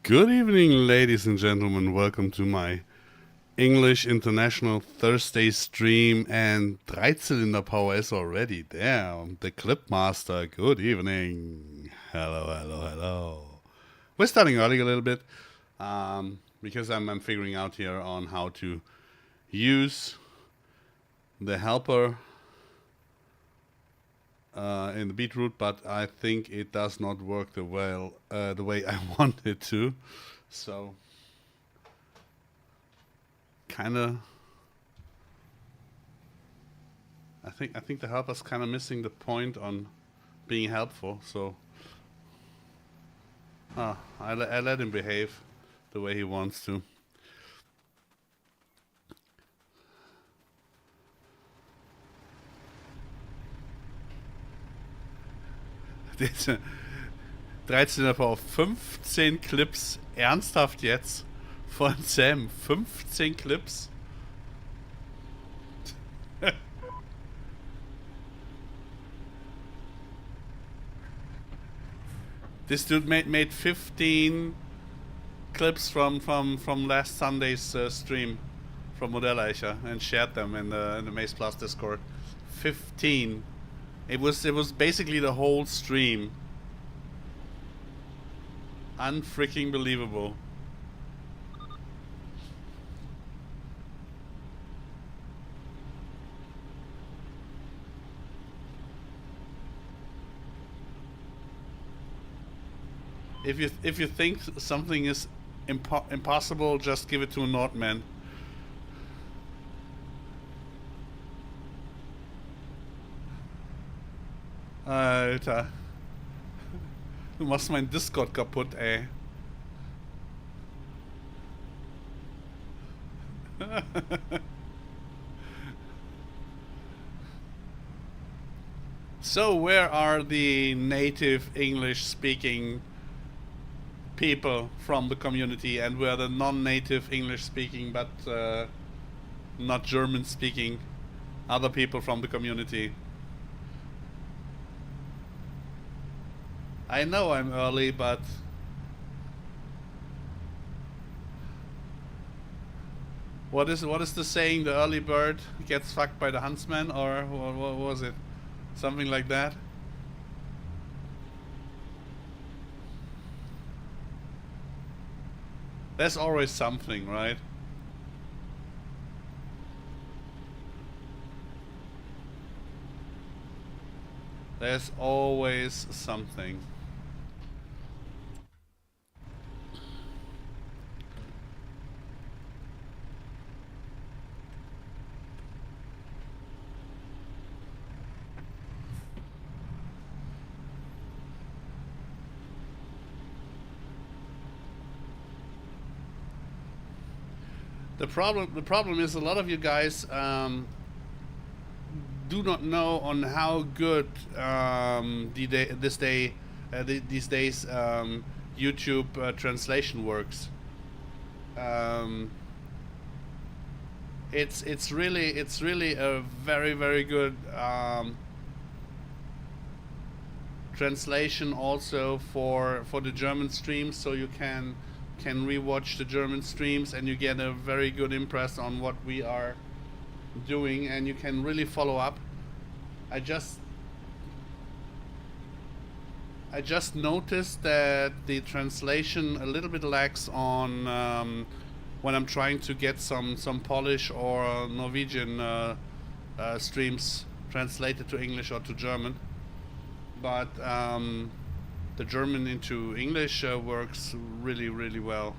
Good evening, ladies and gentlemen. Welcome to my English International Thursday stream. And Dreizylinder Power is already there. The Clip Master. Good evening. Hello, hello, hello. We're starting early a little bit because I'm figuring out here on how to use the helper in the beetroot, but I think it does not work the way I want it to. So, kind of. I think the helper's kind of missing the point on being helpful. So, I let him behave the way he wants to. Diese 13 auf 15 Clips. Ernsthaft jetzt? Von Sam. 15 Clips? This dude made 15 clips from last Sunday's stream from Modelleicher and shared them in the MaizePlus Discord. 15. It was basically the whole stream. Unfreaking believable. If you think something is impossible, just give it to a Nordman. Alter. Du machst meinen Discord kaputt, ey. So, where are the native English-speaking people from the community, and where are the non-native English-speaking but not German-speaking other people from the community? I know I'm early, but what is the saying? The early bird gets fucked by the huntsman, or what was it? Something like that. There's always something, right? There's always something. The problem is a lot of you guys do not know on how good these days YouTube translation works. It's really a very good translation also for the German streams, so you can rewatch the German streams and you get a very good impress on what we are doing, and you can really follow up. I just noticed that the translation a little bit lacks on when I'm trying to get some Polish or Norwegian streams translated to English or to German, but the German into English works really well.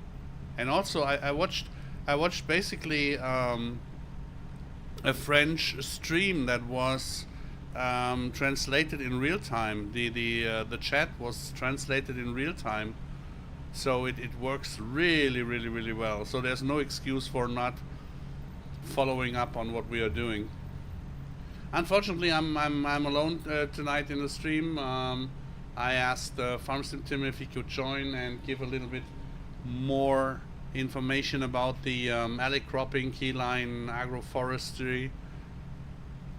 And also I watched basically a French stream that was translated in real time. The chat was translated in real time, so it works really well. So there's no excuse for not following up on what we are doing. Unfortunately, I'm alone tonight in the stream. I asked FarmSim Tim if he could join and give a little bit more information about the alley cropping, Keyline, agroforestry,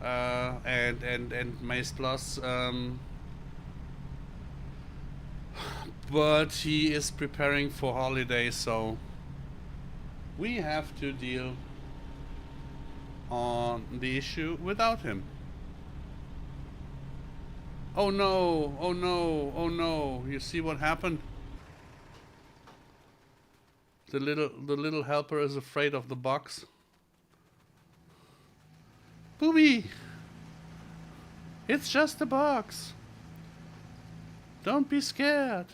and MaizePlus. but he is preparing for holiday, so we have to deal on the issue without him. Oh no, oh no, oh no. You see what happened? The little helper is afraid of the box. Booby! It's just a box. Don't be scared.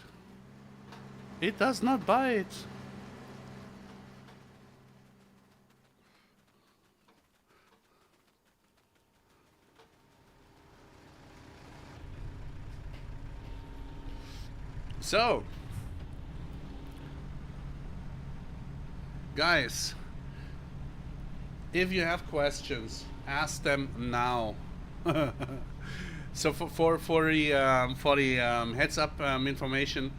It does not bite. So, guys, if you have questions, ask them now. So for the heads up information,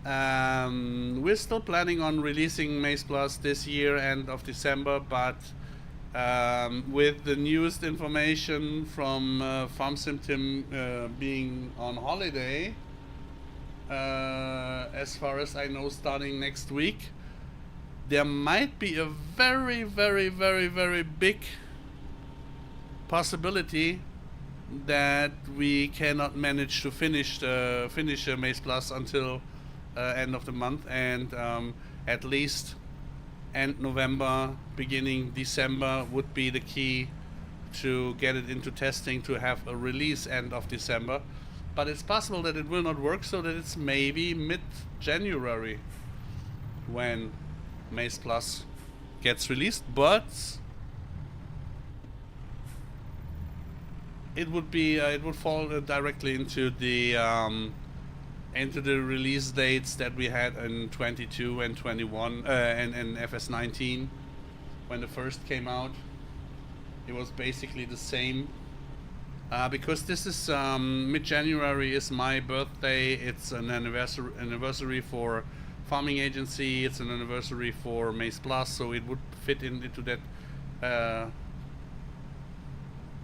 we're still planning on releasing MaizePlus this year, end of December, but with the newest information from FarmSimTim being on holiday, as far as I know, starting next week, there might be a very, very, very, very big possibility that we cannot manage to finish MaizePlus until end of the month, and at least end November, beginning December would be the key to get it into testing to have a release end of December. But it's possible that it will not work, so that it's maybe mid-January when MaizePlus gets released, but it would be it would fall directly into the release dates that we had in 22 and 21 and FS19 when the first came out. It was basically the same. Because this is mid-January is my birthday. It's an anniversary for farming agency. It's an anniversary for MaizePlus, so it would fit into that.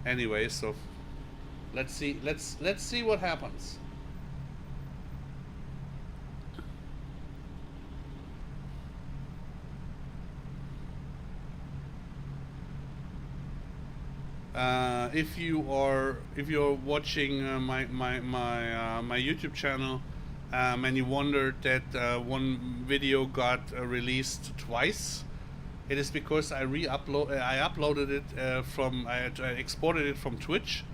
Anyway, so let's see what happens. If you're watching my YouTube channel, and you wondered that one video got released twice, it is because I uploaded it I exported it from Twitch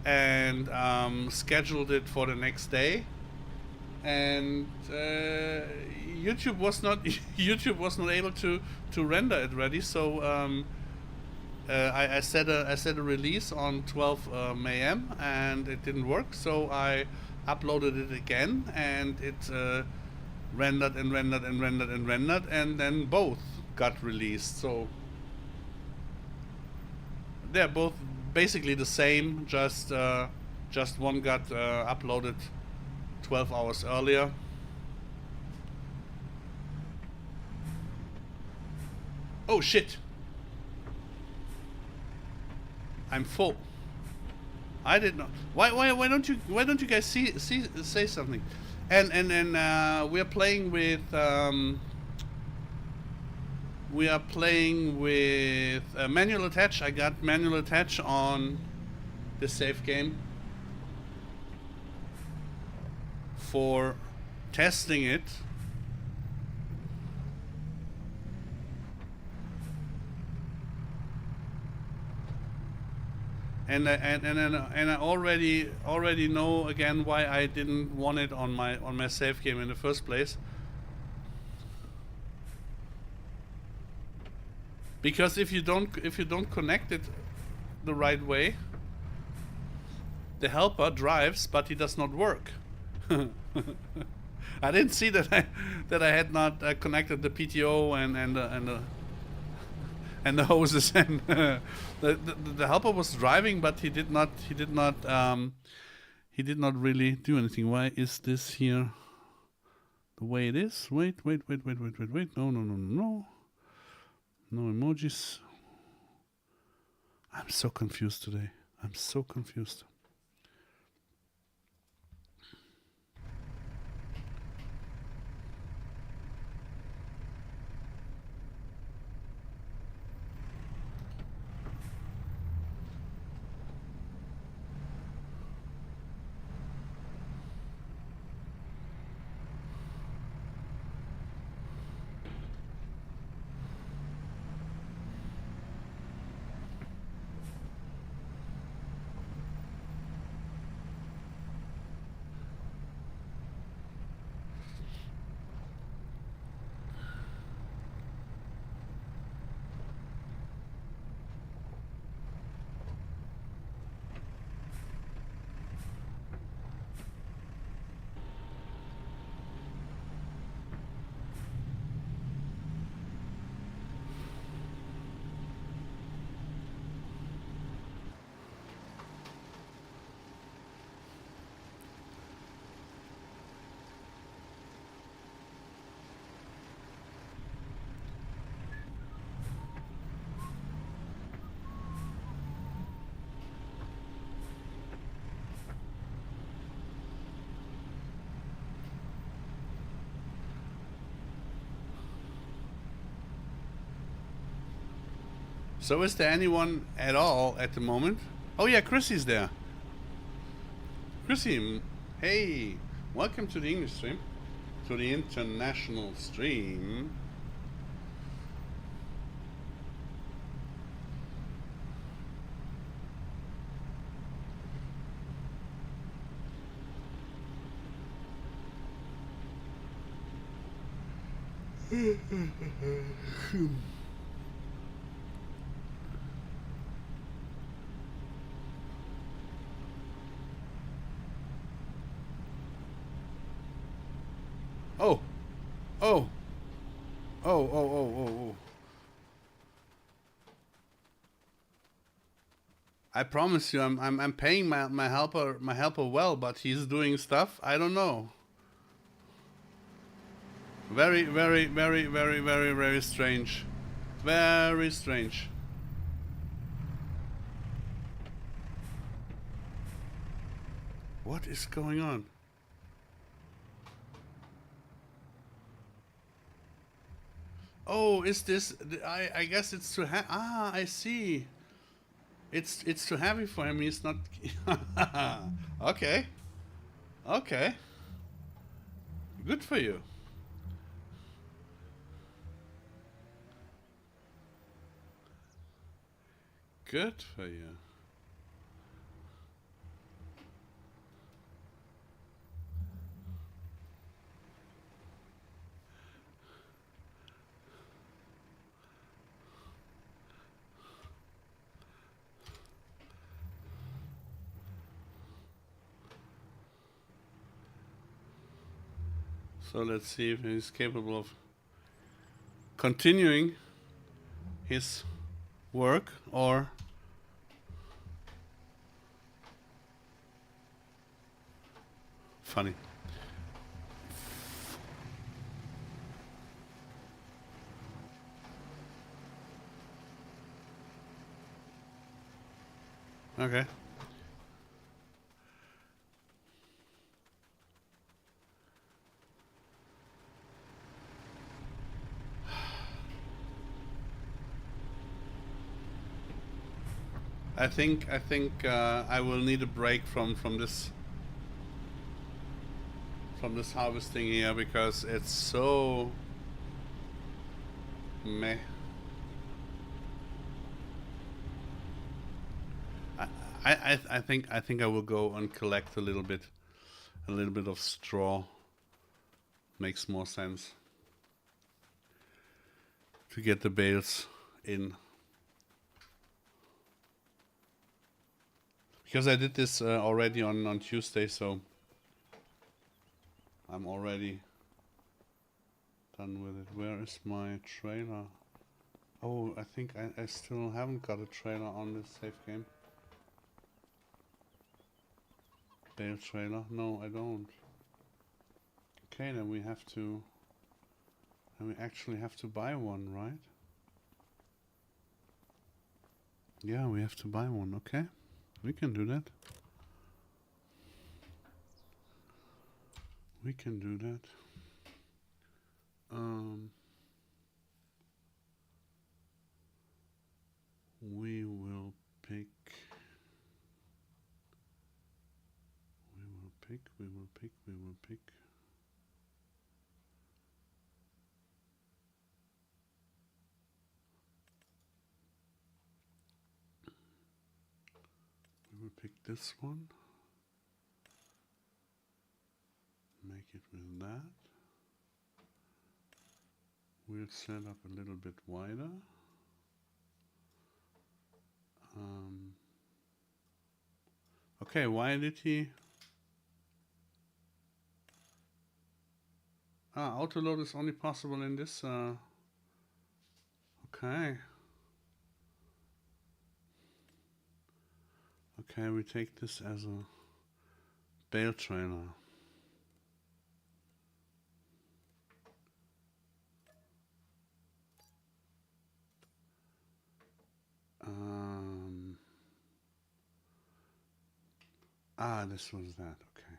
and scheduled it for the next day, and YouTube was not able to render it ready, so I set a release on 12 a.m. and it didn't work, so I uploaded it again, and it rendered and rendered and rendered and rendered, and then both got released. So they're both basically the same, just one got uploaded 12 hours earlier. Oh shit! I'm full. I did not. Why don't you guys say something? And we are playing with manual attach. I got manual attach on the safe game for testing it. And I already know again why I didn't want it on my save game in the first place. Because if you don't connect it the right way, the helper drives, but he does not work. I didn't see that I had not connected the PTO and the hoses, and the helper was driving, but he did not really do anything. Why is this here the way it is? Wait. No emojis. I'm so confused today. I'm so confused. So is there anyone at all at the moment? Oh yeah, Chrissy's there. Chrissy, hey, welcome to the English stream, to the international stream. Oh, oh, oh, oh, oh, oh, oh. I promise you, I'm paying my helper well, but he's doing stuff I don't know. Very, very, very, very, very, very strange. Very strange. What is going on? Oh, is this? I guess it's too heavy. Ah, I see. It's too heavy for him. He's not. Okay. Okay. Good for you. Good for you. So let's see if he's capable of continuing his work or funny. Okay. I think I will need a break from this harvesting here because it's so meh. I think I will go and collect a little bit of straw. Makes more sense to get the bales in. Because I did this already on Tuesday, so I'm already done with it. Where is my trailer? Oh, I think I still haven't got a trailer on this safe game. Bale trailer? No, I don't. Okay, then we have to... Then we actually have to buy one, right? Yeah, we have to buy one, okay. We can do that. We can do that. We will pick. We will pick. We will pick. We will pick. We will pick this one. Make it with that. We'll set up a little bit wider. Okay, why did he... autoload is only possible in this... Okay. Okay, we take this as a bale trailer. This was that, okay.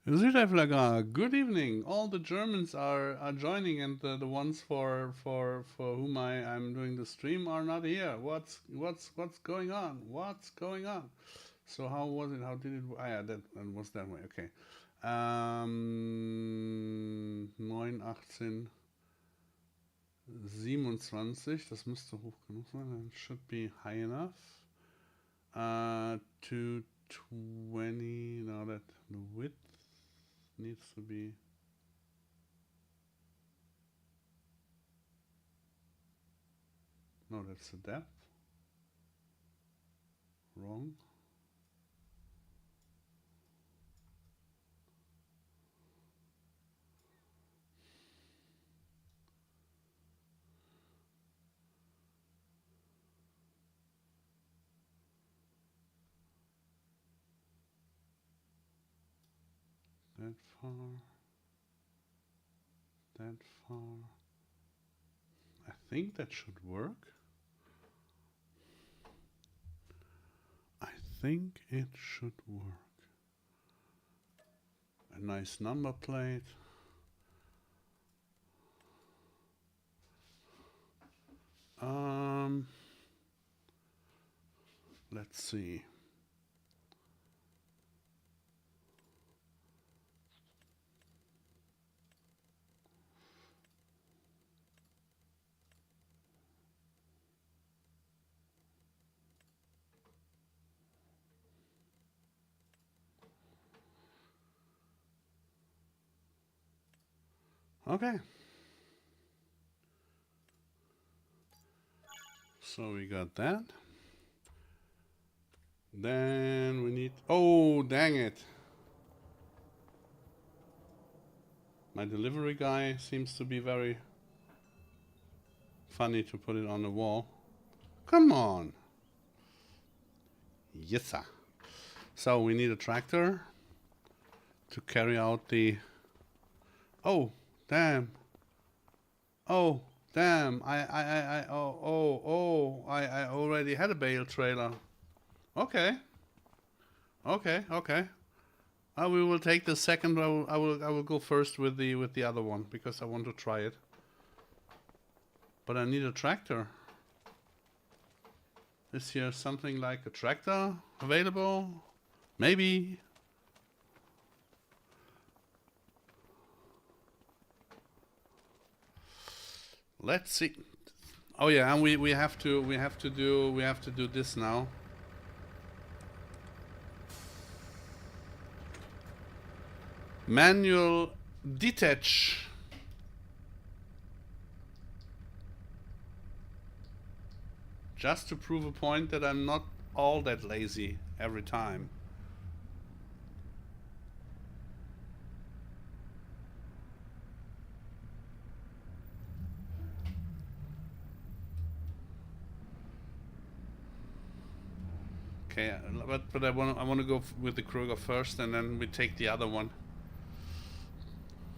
Südafrika, good evening. All the Germans are joining, and the ones for whom I'm doing the stream are not here. What's going on? What's going on? So how was it? How did it? Ah, yeah, that was that way. Okay. 9, 18, 27. Das müsste hoch genug sein. That should be high enough. 220. Now that the width needs to be. No, that's the depth. Wrong. That far. That far. I think that should work. I think it should work. A nice number plate. Let's see. Okay. So we got that. Then we need... Oh, dang it. My delivery guy seems to be very funny to put it on the wall. Come on. Yes, sir. So we need a tractor to carry out the... Oh, damn. Oh, damn. I already had a bale trailer. Okay. Okay. We will take the second. I will go first with the other one because I want to try it. But I need a tractor. Is here something like a tractor available? Maybe. Let's see. Oh yeah, and we have to do this now. Manual detach. Just to prove a point that I'm not all that lazy every time. Okay, but I want to go with the Kruger first, and then we take the other one.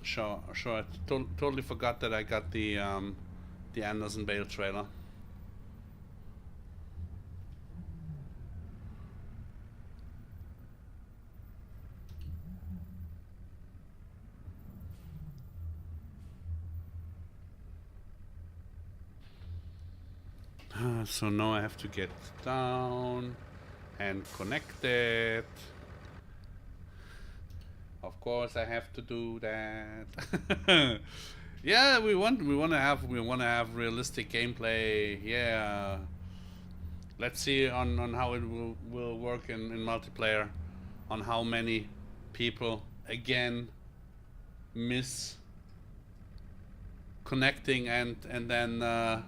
Sure. I totally forgot that I got the Anderson bale trailer. So now I have to get down and connect it. Of course I have to do that. Yeah, we want to have realistic gameplay. Yeah. Let's see on how it will work in multiplayer, on how many people again miss connecting and then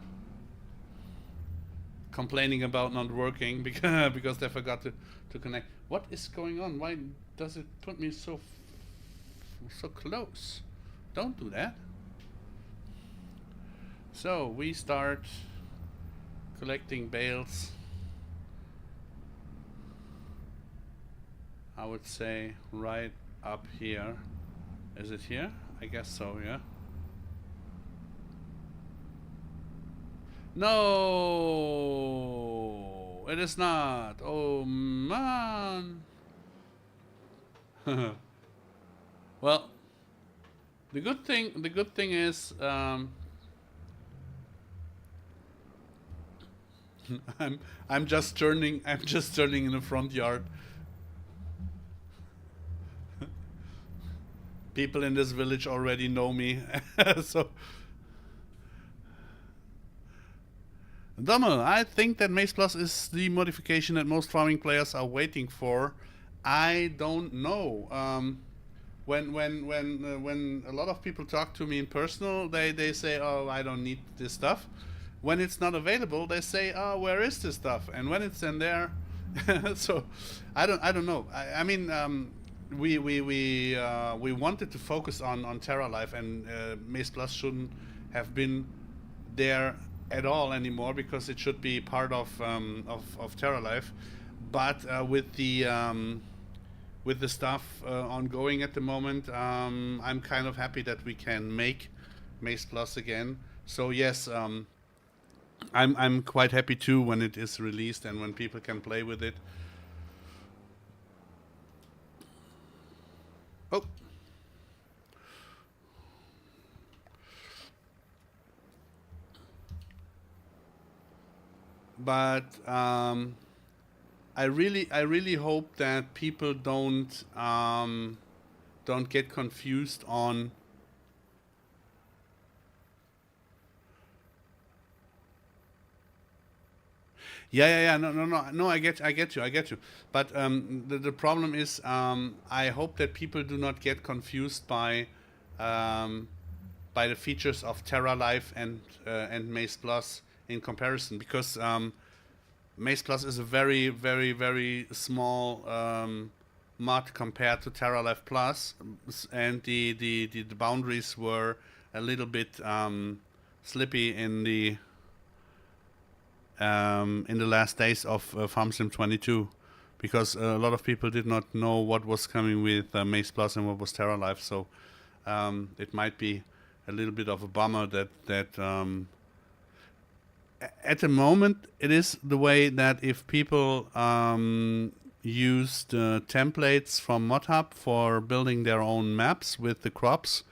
complaining about not working because they forgot to connect. What is going on? Why does it put me so close? Don't do that. So we start collecting bales. I would say right up here. Is it here? I guess so, yeah. No, it is not. Oh man. Well, the good thing is, I'm I'm just turning in the front yard. People in this village already know me, so Dummel, I think that MaizePlus is the modification that most farming players are waiting for. I don't know. When a lot of people talk to me in personal, they say, "Oh, I don't need this stuff." When it's not available, they say, "Oh, where is this stuff?" And when it's in there, so I don't know. I mean, we wanted to focus on Terra Life, and MaizePlus shouldn't have been there at all anymore because it should be part of Terra Life. But with the stuff ongoing at the moment, I'm kind of happy that we can make MaizePlus again. So yes, I'm quite happy too when it is released and when people can play with it. Oh, but I really hope that people don't get confused on. Yeah, yeah, yeah. No, no, no, no. I get you. But the problem is, I hope that people do not get confused um, by the features of Terra Life and Maze Plus in comparison, because Maze Plus is a very, very, very small mod compared to Terra Life Plus, and the boundaries were a little bit slippy in the last days of FarmSim 22, because a lot of people did not know what was coming with Maze Plus and what was Terra Life. So it might be a little bit of a bummer that at the moment it is the way that if people use the templates from ModHub for building their own maps with the crops,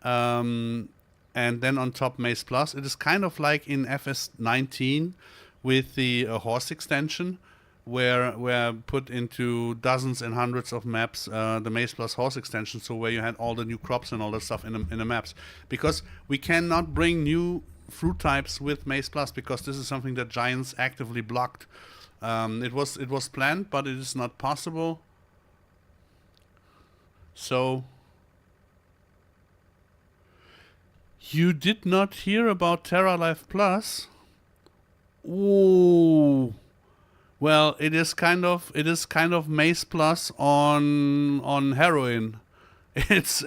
um, and then on top Maze Plus, it is kind of like in FS19 with the horse extension, where put into dozens and hundreds of maps the Maze Plus horse extension, so where you had all the new crops and all that stuff in the maps, because we cannot bring new fruit types with Maze Plus because this is something that Giants actively blocked. It was planned, but it is not possible. So you did not hear about Terra Life Plus? Ooh. Well, it is kind of Maze Plus on heroin. It's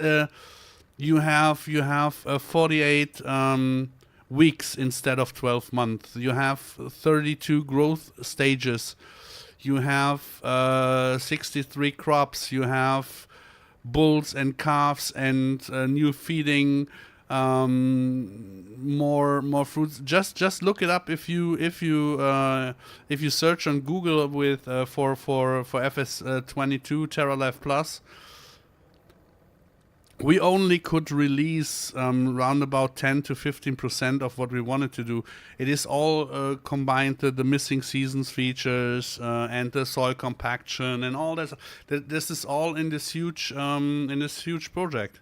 you have 48 weeks instead of 12 months. You have 32 growth stages. You have 63 crops. You have bulls and calves and new feeding, more fruits. Just look it up if you search on Google with for FS22 Terra Life Plus. We only could release round about 10 to 15% of what we wanted to do. It is all combined, the missing seasons features and the soil compaction and all that. This is all in this huge project.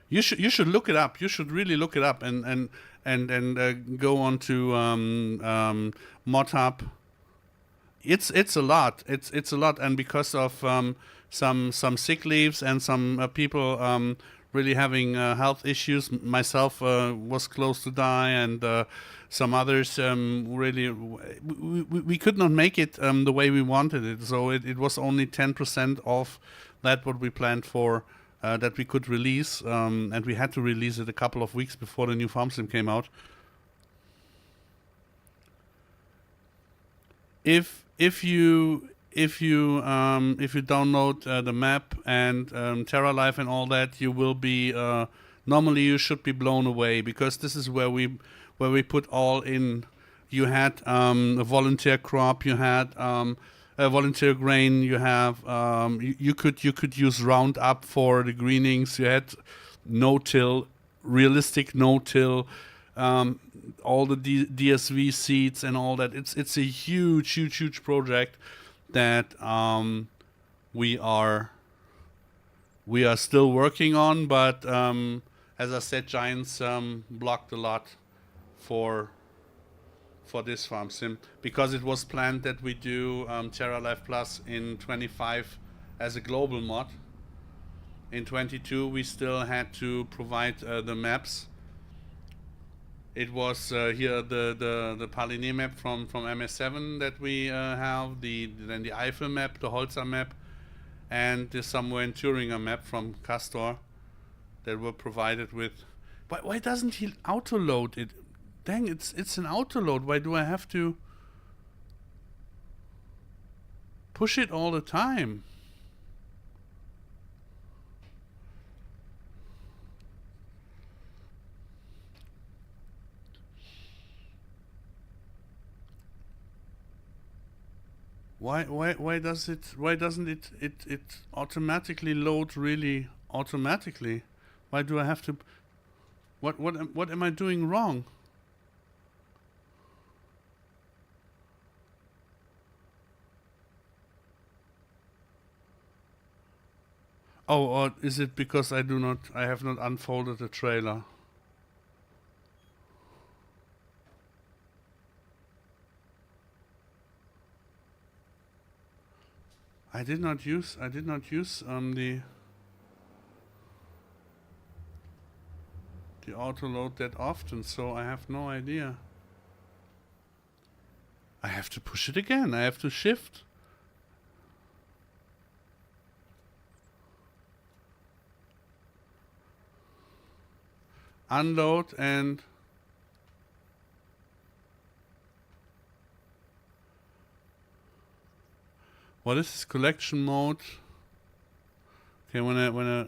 You should look it up. You should really look it up and go on to ModHub. It's a lot. It's a lot, and because of some sick leaves and some people really having health issues, myself was close to die, and some others really we could not make it the way we wanted it. So it was only 10% of that what we planned for. That we could release, and we had to release it a couple of weeks before the new farm sim came out. If you download the map and Terra Life and all that, you will be normally you should be blown away, because this is where we put all in. You had a volunteer crop. You had volunteer grain. You have you could use Roundup for the greenings. You had no-till, realistic no-till, all the DSV seeds and all that. It's a huge project that we are still working on. But as I said, Giants blocked a lot for this farm sim, because it was planned that we do Terra Life Plus in 25 as a global mod. In 22 we still had to provide the maps. It was here the Pallegney map from MS7 that we have, then the Eifel map, the Holzer map, and the Somewhere in Thüringer map from Castor that were provided with. Why doesn't he auto load it? Dang, it's an auto load. Why do I have to push it all the time? Why doesn't it automatically load really automatically? Why do I have to? What am I doing wrong? Oh, or is it because I have not unfolded the trailer? I did not use the auto load that often, so I have no idea. I have to push it again. I have to shift. Unload and what is this collection mode? Okay, when I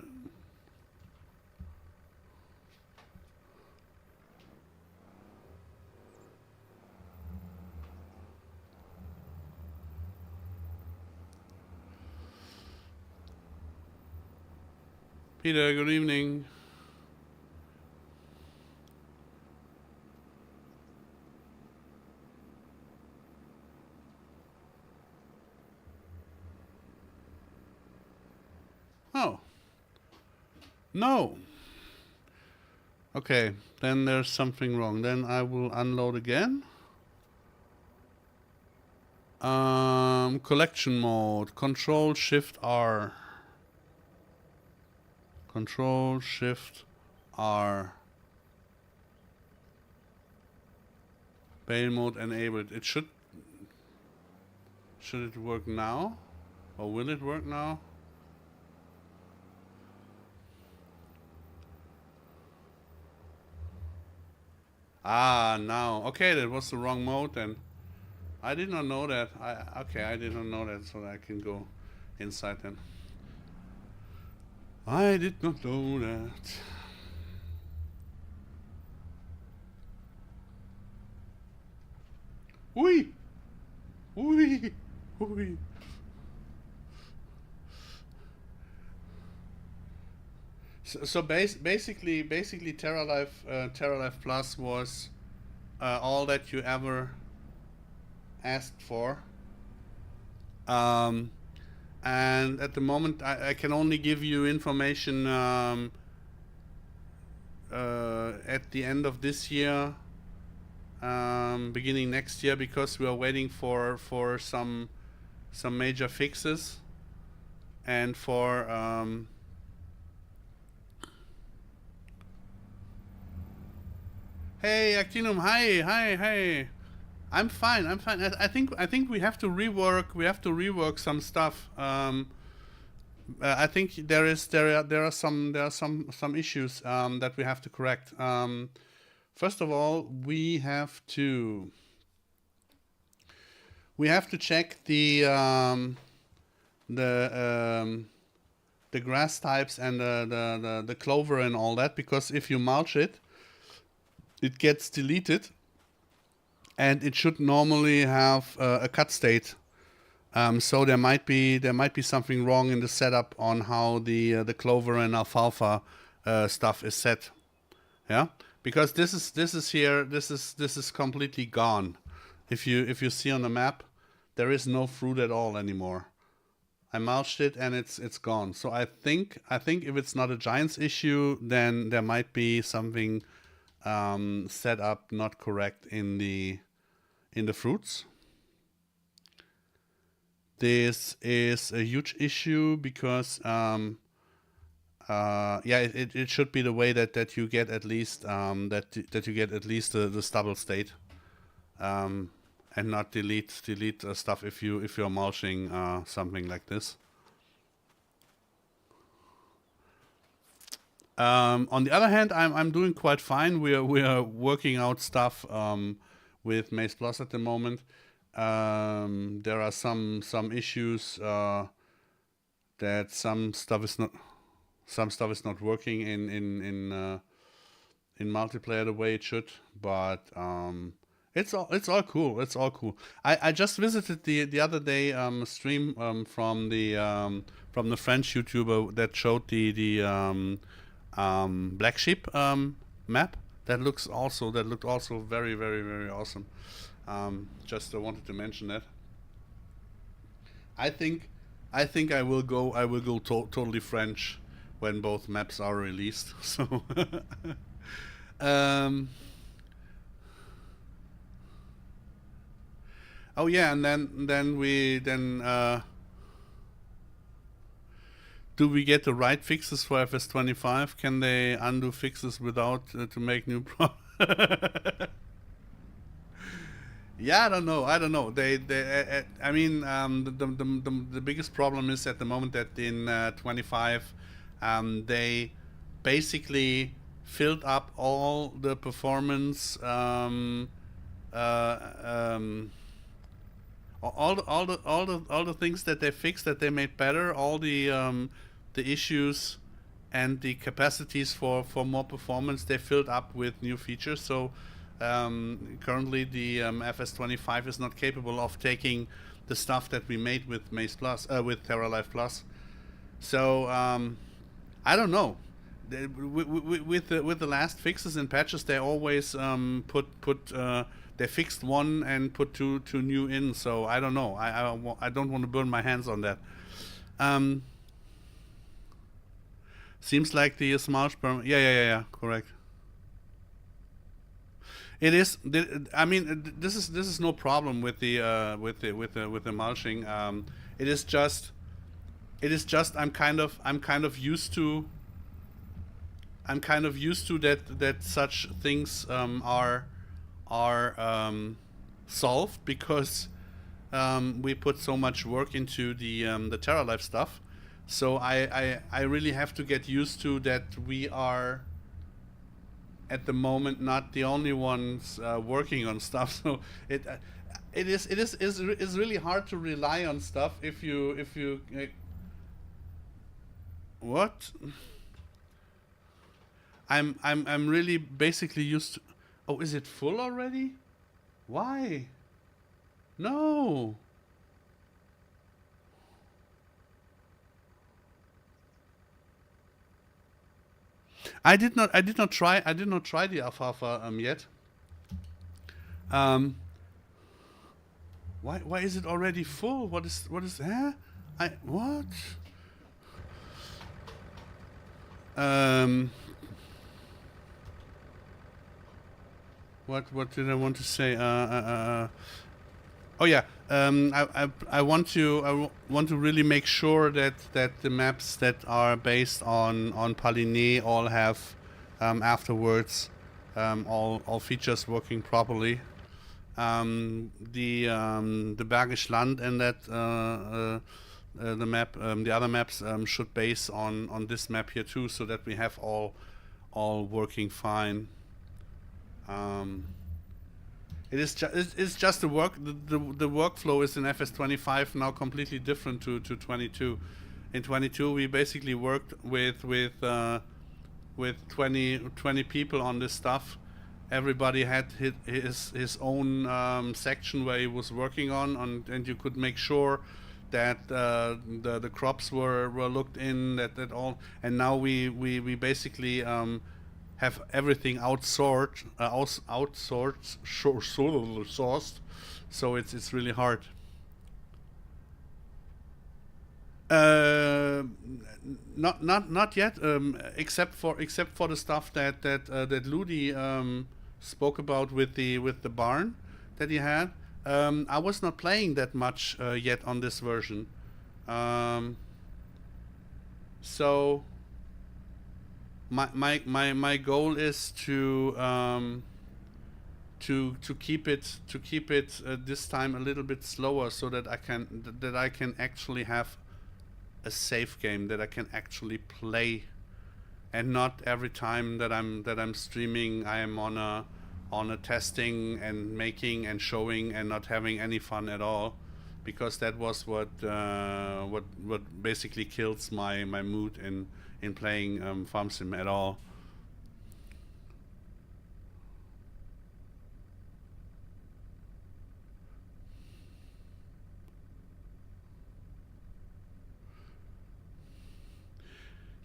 Peter, good evening. Oh. No. Okay, then there's something wrong. Then I will unload again. Collection mode. Control Shift R. Control Shift R. Bale mode enabled. It should it work now? Or will it work now? Ah, now. Okay, that was the wrong mode then. I did not know that. I did not know that, so I can go inside then. I did not know that. Ui! Ui! Ui! So basically Terra Life Plus was all that you ever asked for. And at the moment I can only give you information at the end of this year, beginning next year, because we are waiting for some major fixes and for hey Actinum, hi. I'm fine. I think we have to rework some stuff. I think there are some issues that we have to correct. First of all, we have to check the grass types and the clover and all that, because if you mulch it, it gets deleted, and it should normally have a cut state So there might be something wrong in the setup on how the clover and alfalfa stuff is set. Yeah, because this is completely gone. If you see on the map, there is no fruit at all anymore. I mulched it and it's gone. So I think if it's not a giant's issue, then there might be something set up not correct in the fruits. This is a huge issue because it should be the way that you get at least that you get at least the stubble state, and not delete stuff if you're mulching something like this. On the other hand, I'm doing quite fine. We are working out stuff with MaizePlus at the moment. There are some issues that some stuff is not working in multiplayer the way it should, but it's all cool. It's all cool. I just visited the other day a stream from the French YouTuber that showed the Black Sheep map. That looked also very, very, very awesome. Just wanted to mention that. I think I will go totally French when both maps are released. So oh yeah, and then do we get the right fixes for FS25? Can they undo fixes without to make new problems? Yeah, I don't know. I mean, the biggest problem is at the moment that in 25, they basically filled up all the performance, all the things that they fixed, that they made better, all the issues and the capacities for more performance. They filled up with new features. So currently the FS25 is not capable of taking the stuff that we made with MaizePlus, with TerraLife Plus. So I don't know. With the last fixes and patches, they always they fixed one and put two new in. So I don't know. I don't want to burn my hands on that. Seems like the smart perm. Yeah. Correct. It is. I mean, this is no problem with the mulching. It is just. I'm kind of used to. I'm kind of used to that such things are solved because we put so much work into the TerraLife stuff. So I really have to get used to that we are at the moment not the only ones working on stuff. So it is really hard to rely on stuff if you what? I'm really basically used to. Oh, is it full already? Why? No. I did not try the alfalfa yet. Why is it already full? What is that? What? What did I want to say? Oh yeah. I want to really make sure that the maps that are based on Pallegney all have afterwards all features working properly. The Bergisches Land and that the map, the other maps should base on this map here too, so that we have all working fine. It's just the workflow is in FS25 now completely different to 22. In 22 we basically worked with 20 people on this stuff. Everybody had his own section where he was working on, and you could make sure that the crops were looked in, that all, and now we basically have everything sourced, so it's really hard. Uh, not yet. Except for the stuff that Ludi spoke about with the barn that he had. I was not playing that much yet on this version. So my goal is to keep it this time a little bit slower, so that I can actually have a safe game that I can actually play, and not every time that I'm streaming I am on a testing and making and showing and not having any fun at all, because that was what basically kills my mood in playing farm sim at all.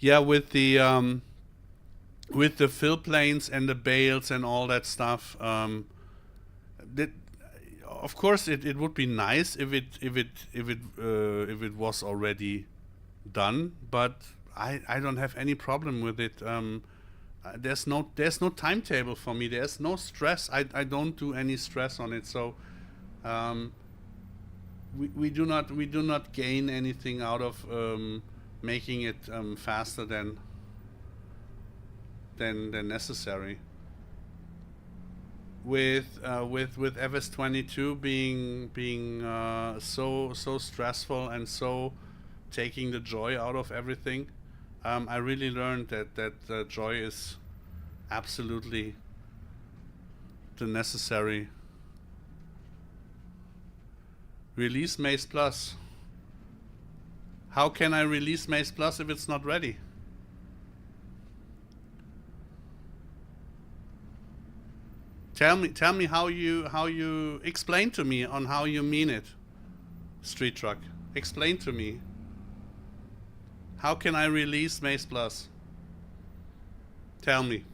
Yeah, with the fill planes and the bales and all that stuff. That, of course, it would be nice if it was already done, but I don't have any problem with it. There's no timetable for me. There's no stress. I don't do any stress on it. So um, we do not gain anything out of making it faster than necessary. With FS22 being so stressful and so taking the joy out of everything, I really learned that joy is absolutely the necessary. Release Maze Plus. How can I release Maze Plus if it's not ready? Tell me how you explain to me on how you mean it. Street Truck. Explain to me. How can I release Maze Plus? Tell me.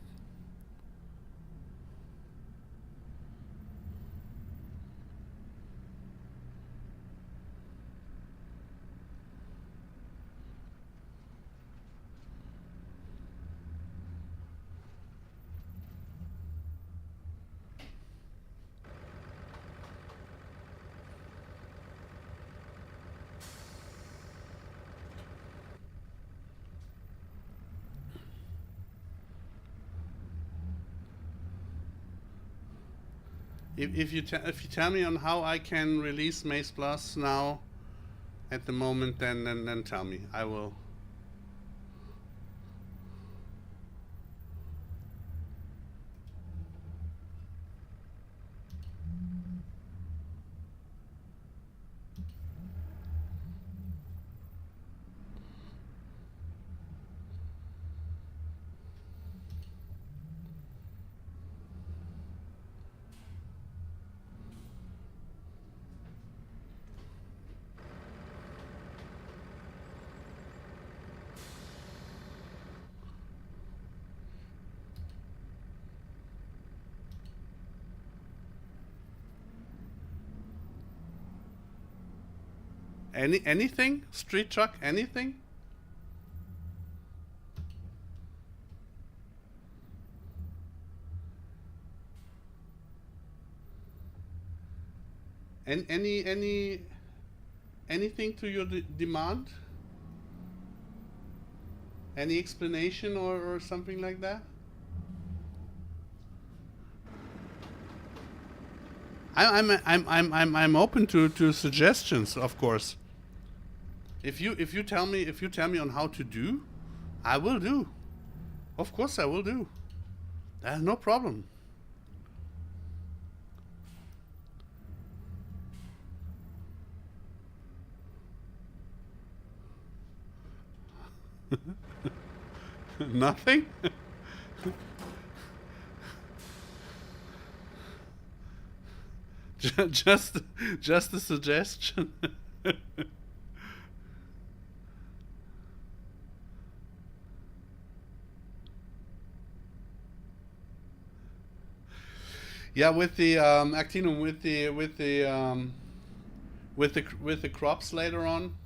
If you tell me on how I can release Maze Plus now, at the moment, then tell me. I will. Anything? Street Truck? Anything? Anything to your demand? Any explanation or something like that? I'm open to suggestions, of course. If you tell me on how to do, I will do. Of course I will do. There's no problem. Nothing? just a suggestion. Yeah, with the actinum, with the crops later on,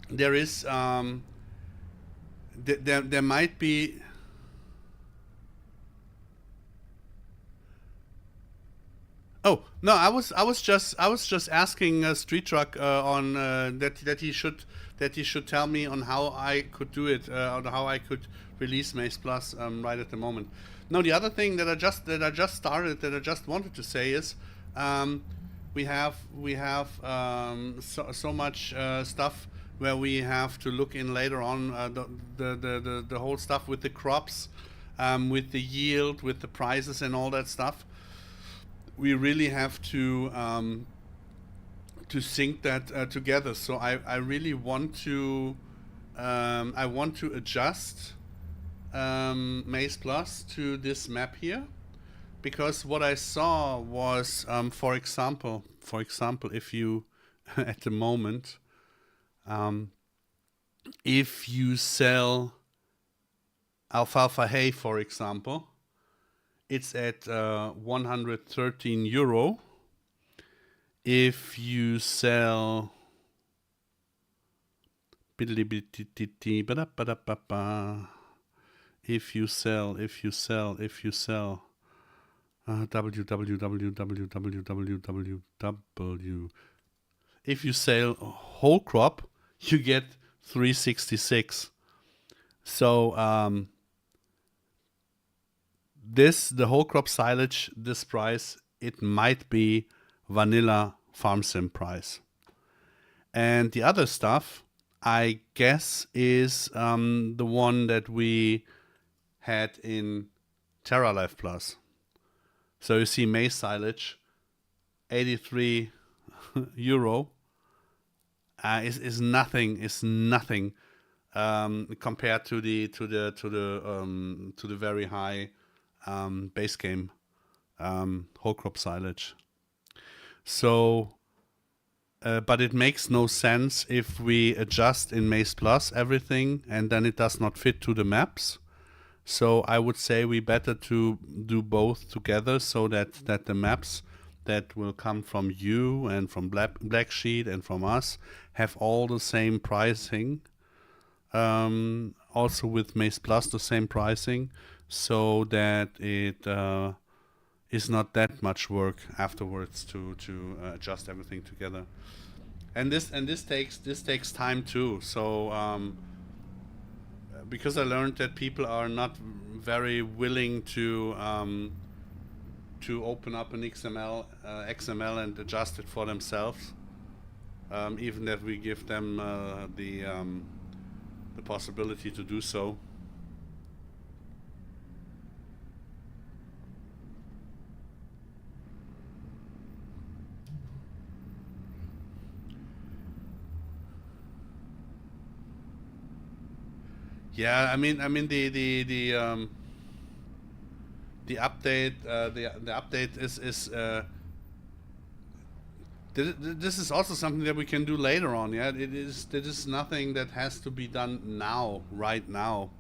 there is there might be. Oh no, I was just asking Street Truck on that he should tell me on how I could do it, on how I could release Maze Plus right at the moment. No, the other thing that I just started, that I just wanted to say is, we have so much stuff where we have to look in later on, the whole stuff with the crops, with the yield, with the prices and all that stuff. We really have to sync that together. So I really want to adjust Maze Plus to this map here, because what I saw was, for example, if you at the moment, if you sell alfalfa hay, for example, it's at 113 euro. If you sell if you sell if you sell whole crop, you get 366. So the whole crop silage, this price, it might be vanilla farm sim price. And the other stuff, I guess, is the one that we had in Terra Life Plus. So you see maize silage, 83 euro, is nothing compared to the very high base game whole crop silage. So, but it makes no sense if we adjust in Maze Plus everything and then it does not fit to the maps. So I would say we better to do both together, so that the maps that will come from you and from Black Sheet and from us have all the same pricing. Also with Maze Plus the same pricing, so that it is not that much work afterwards to adjust everything together. And this takes time too. So because I learned that people are not very willing to open up an XML and adjust it for themselves, even if we give them the possibility to do so. Yeah, I mean the update the update is this is also something that we can do later on. Yeah, it is nothing that has to be done now, right now.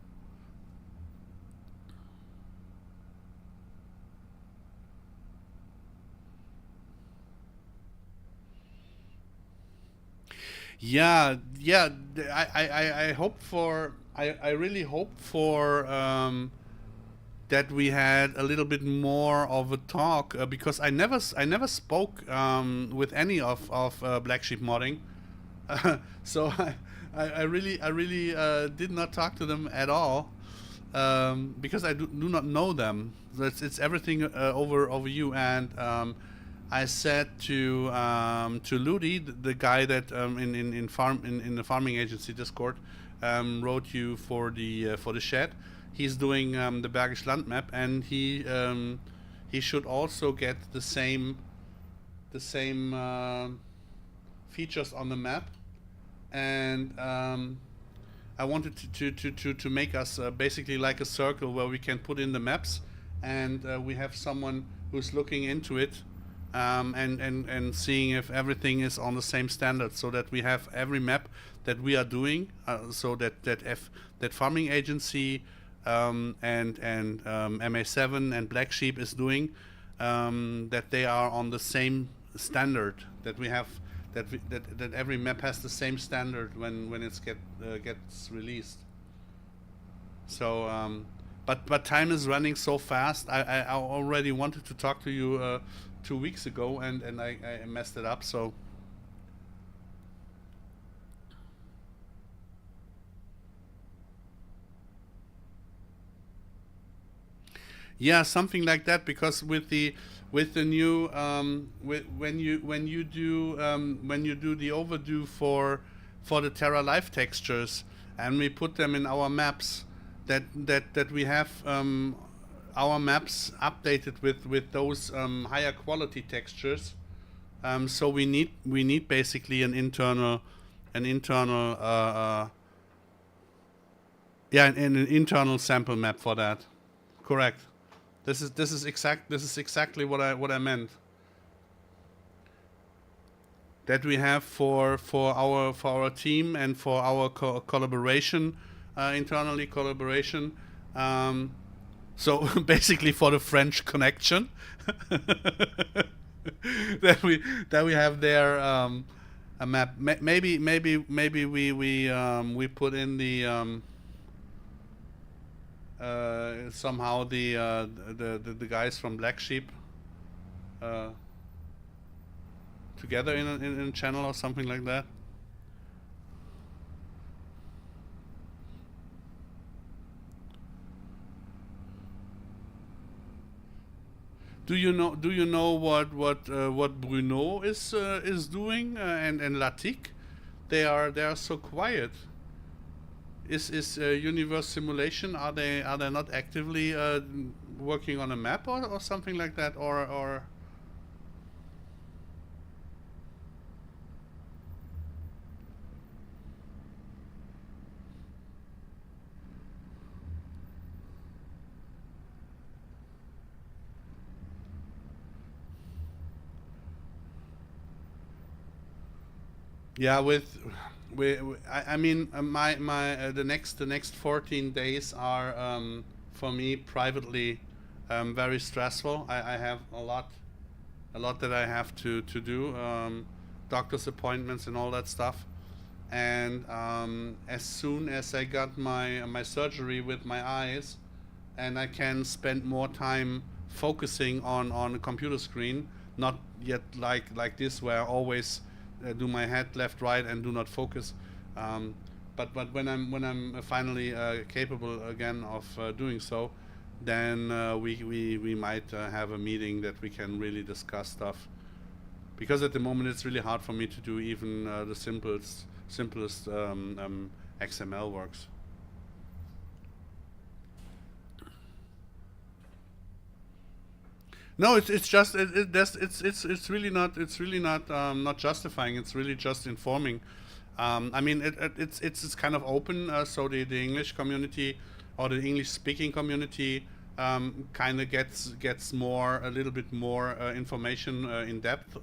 Yeah, yeah. I hope for. I really hope for that we had a little bit more of a talk, because I never spoke with any of Black Sheep modding, so I really did not talk to them at all, because I do not know them. So it's everything over you. And I said to Ludi, the guy that in the farming agency Discord wrote you for the shed. He's doing the Bergisch Land map, and he should also get the same features on the map. And I wanted to make us basically like a circle where we can put in the maps, and we have someone who's looking into it, and seeing if everything is on the same standard, so that we have every map that we are doing, so that farming agency and MA7 and Black Sheep is doing, that they are on the same standard, that we have, that every map has the same standard when it's gets released. So, but time is running so fast. I already wanted to talk to you 2 weeks ago, and I messed it up. So yeah, something like that. Because with the new when you do the overdue for the Terra Life textures, and we put them in our maps, that we have our maps updated with those higher quality textures. So we need basically an internal sample map for that. Correct. This is exactly what I meant. That we have for our team and for our collaboration, internally collaboration. So basically for the French connection, that we have there a map. Maybe we put in the somehow the guys from Black Sheep together in a channel or something like that. Do you know what Bruno is doing, and Latik? They are so quiet. Is Universe Simulation, are they not actively working on a map or something like that, or yeah, I mean, my the next 14 days are, for me privately, very stressful. I have a lot that I have to do, doctor's appointments and all that stuff. And as soon as I got my surgery with my eyes, and I can spend more time focusing on a computer screen, not yet like this, where I always do my head left, right, and do not focus. Um, but when I'm finally capable again of doing so, then we might have a meeting that we can really discuss stuff. Because at the moment it's really hard for me to do even the simplest XML works. No, it's just it's really not not justifying. It's really just informing. I mean, it's kind of open. So the English community, or the English speaking community, kind of gets a little bit more information in depth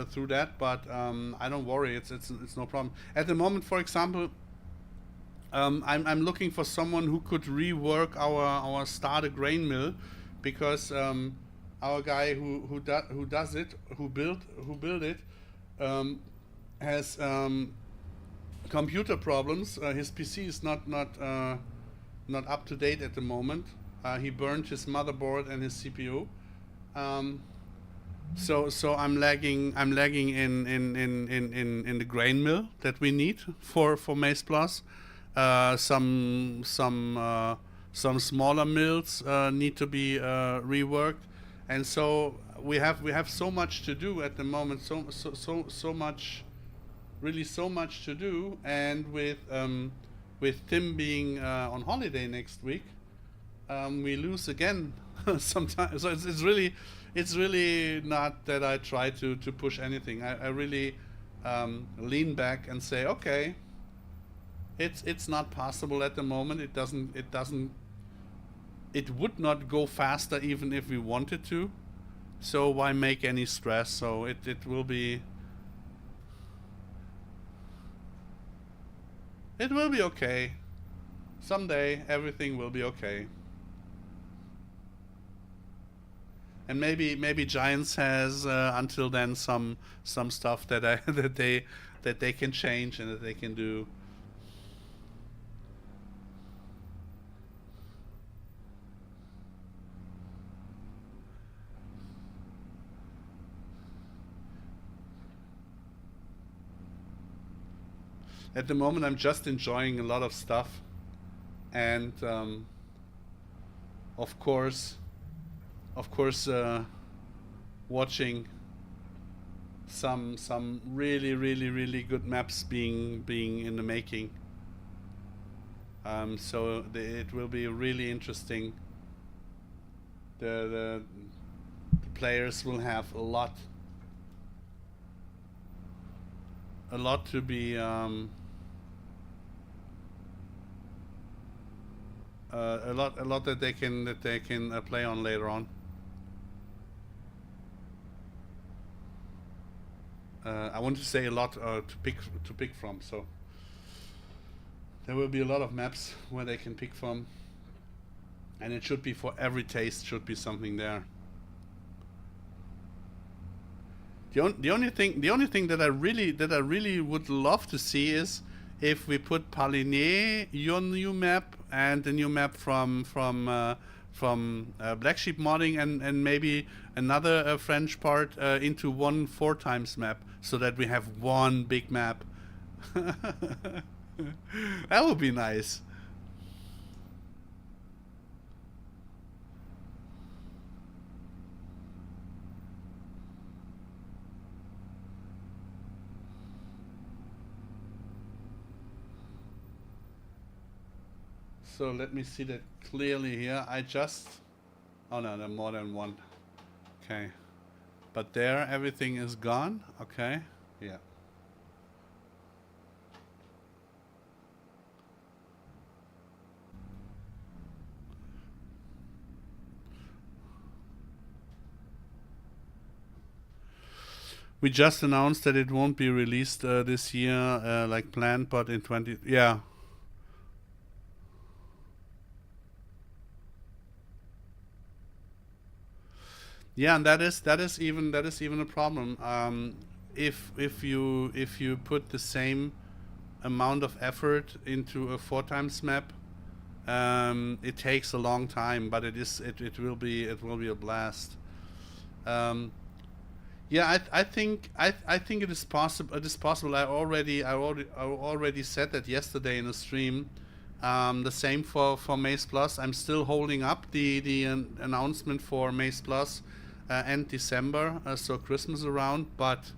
through that. But I don't worry. It's no problem. At the moment, for example, I'm looking for someone who could rework our starter grain mill, because our guy who does it, who built it, um, has computer problems. His PC is not up to date at the moment. He burned his motherboard and his CPU. Um, so I'm lagging in the grain mill that we need for MaizePlus. Some smaller mills need to be reworked, and so we have so much to do at the moment. So much, really so much to do. And with Tim being on holiday next week, we lose again sometimes. So it's really not that I try to push anything. I really lean back and say, okay, it's not possible at the moment. It would not go faster even if we wanted to. So why make any stress? So it will be okay. Someday everything will be okay. And maybe Giants has until then some stuff that that they can change and that they can do. At the moment, I'm just enjoying a lot of stuff, and of course, of course, watching some really good maps being in the making. So it will be really interesting. The players will have a lot to be a lot that they can play on later on. I want to say a lot to pick from, so there will be a lot of maps where they can pick from, and it should be for every taste. Should be something there. The only thing that I really would love to see is if we put Pallegney, your new map, and the new map from Black Sheep Modding, and maybe another French part into one 4x map, so that we have one big map. That would be nice. So let me see that clearly here. Oh no, there are more than one. Okay. But there, everything is gone. Okay. Yeah. We just announced that it won't be released this year like planned, but in 20... Yeah. Yeah, and that is even a problem. If you put the same amount of effort into a 4x map, it takes a long time, but it will be a blast. Yeah, I think it is possible. It is possible. I already said that yesterday in a stream. The same for MaizePlus. I'm still holding up the announcement for MaizePlus end December, so Christmas around. But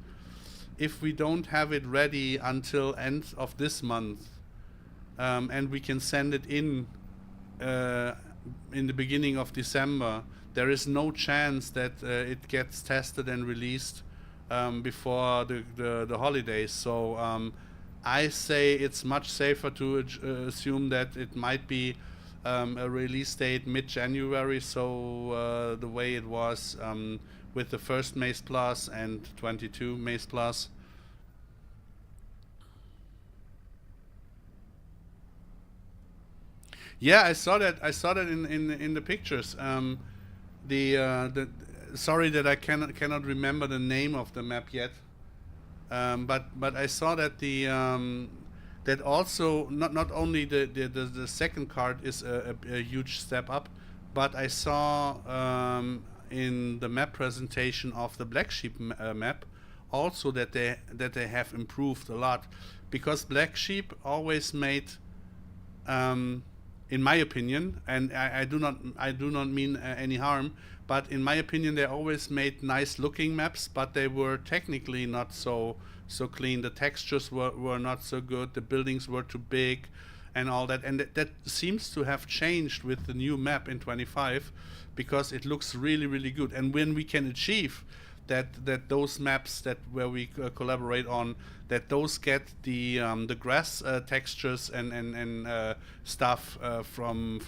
if we don't have it ready until end of this month, and we can send it in the beginning of December, there is no chance that it gets tested and released before the holidays. So I say it's much safer to assume that it might be a release date mid-January, so the way it was with the first MaizePlus and 22 MaizePlus. Yeah, I saw that in the pictures. The sorry that I cannot remember the name of the map yet. But I saw that that also not only the second card is a huge step up, but I saw in the map presentation of the Black Sheep map also that they have improved a lot, because Black Sheep always made, in my opinion, and I do not mean any harm, but in my opinion they always made nice looking maps, but they were technically not so clean. The textures were not so good, the buildings were too big and all that, and that seems to have changed with the new map in 25, because it looks really good. And when we can achieve that those maps that where we collaborate on, that those get the grass textures and stuff from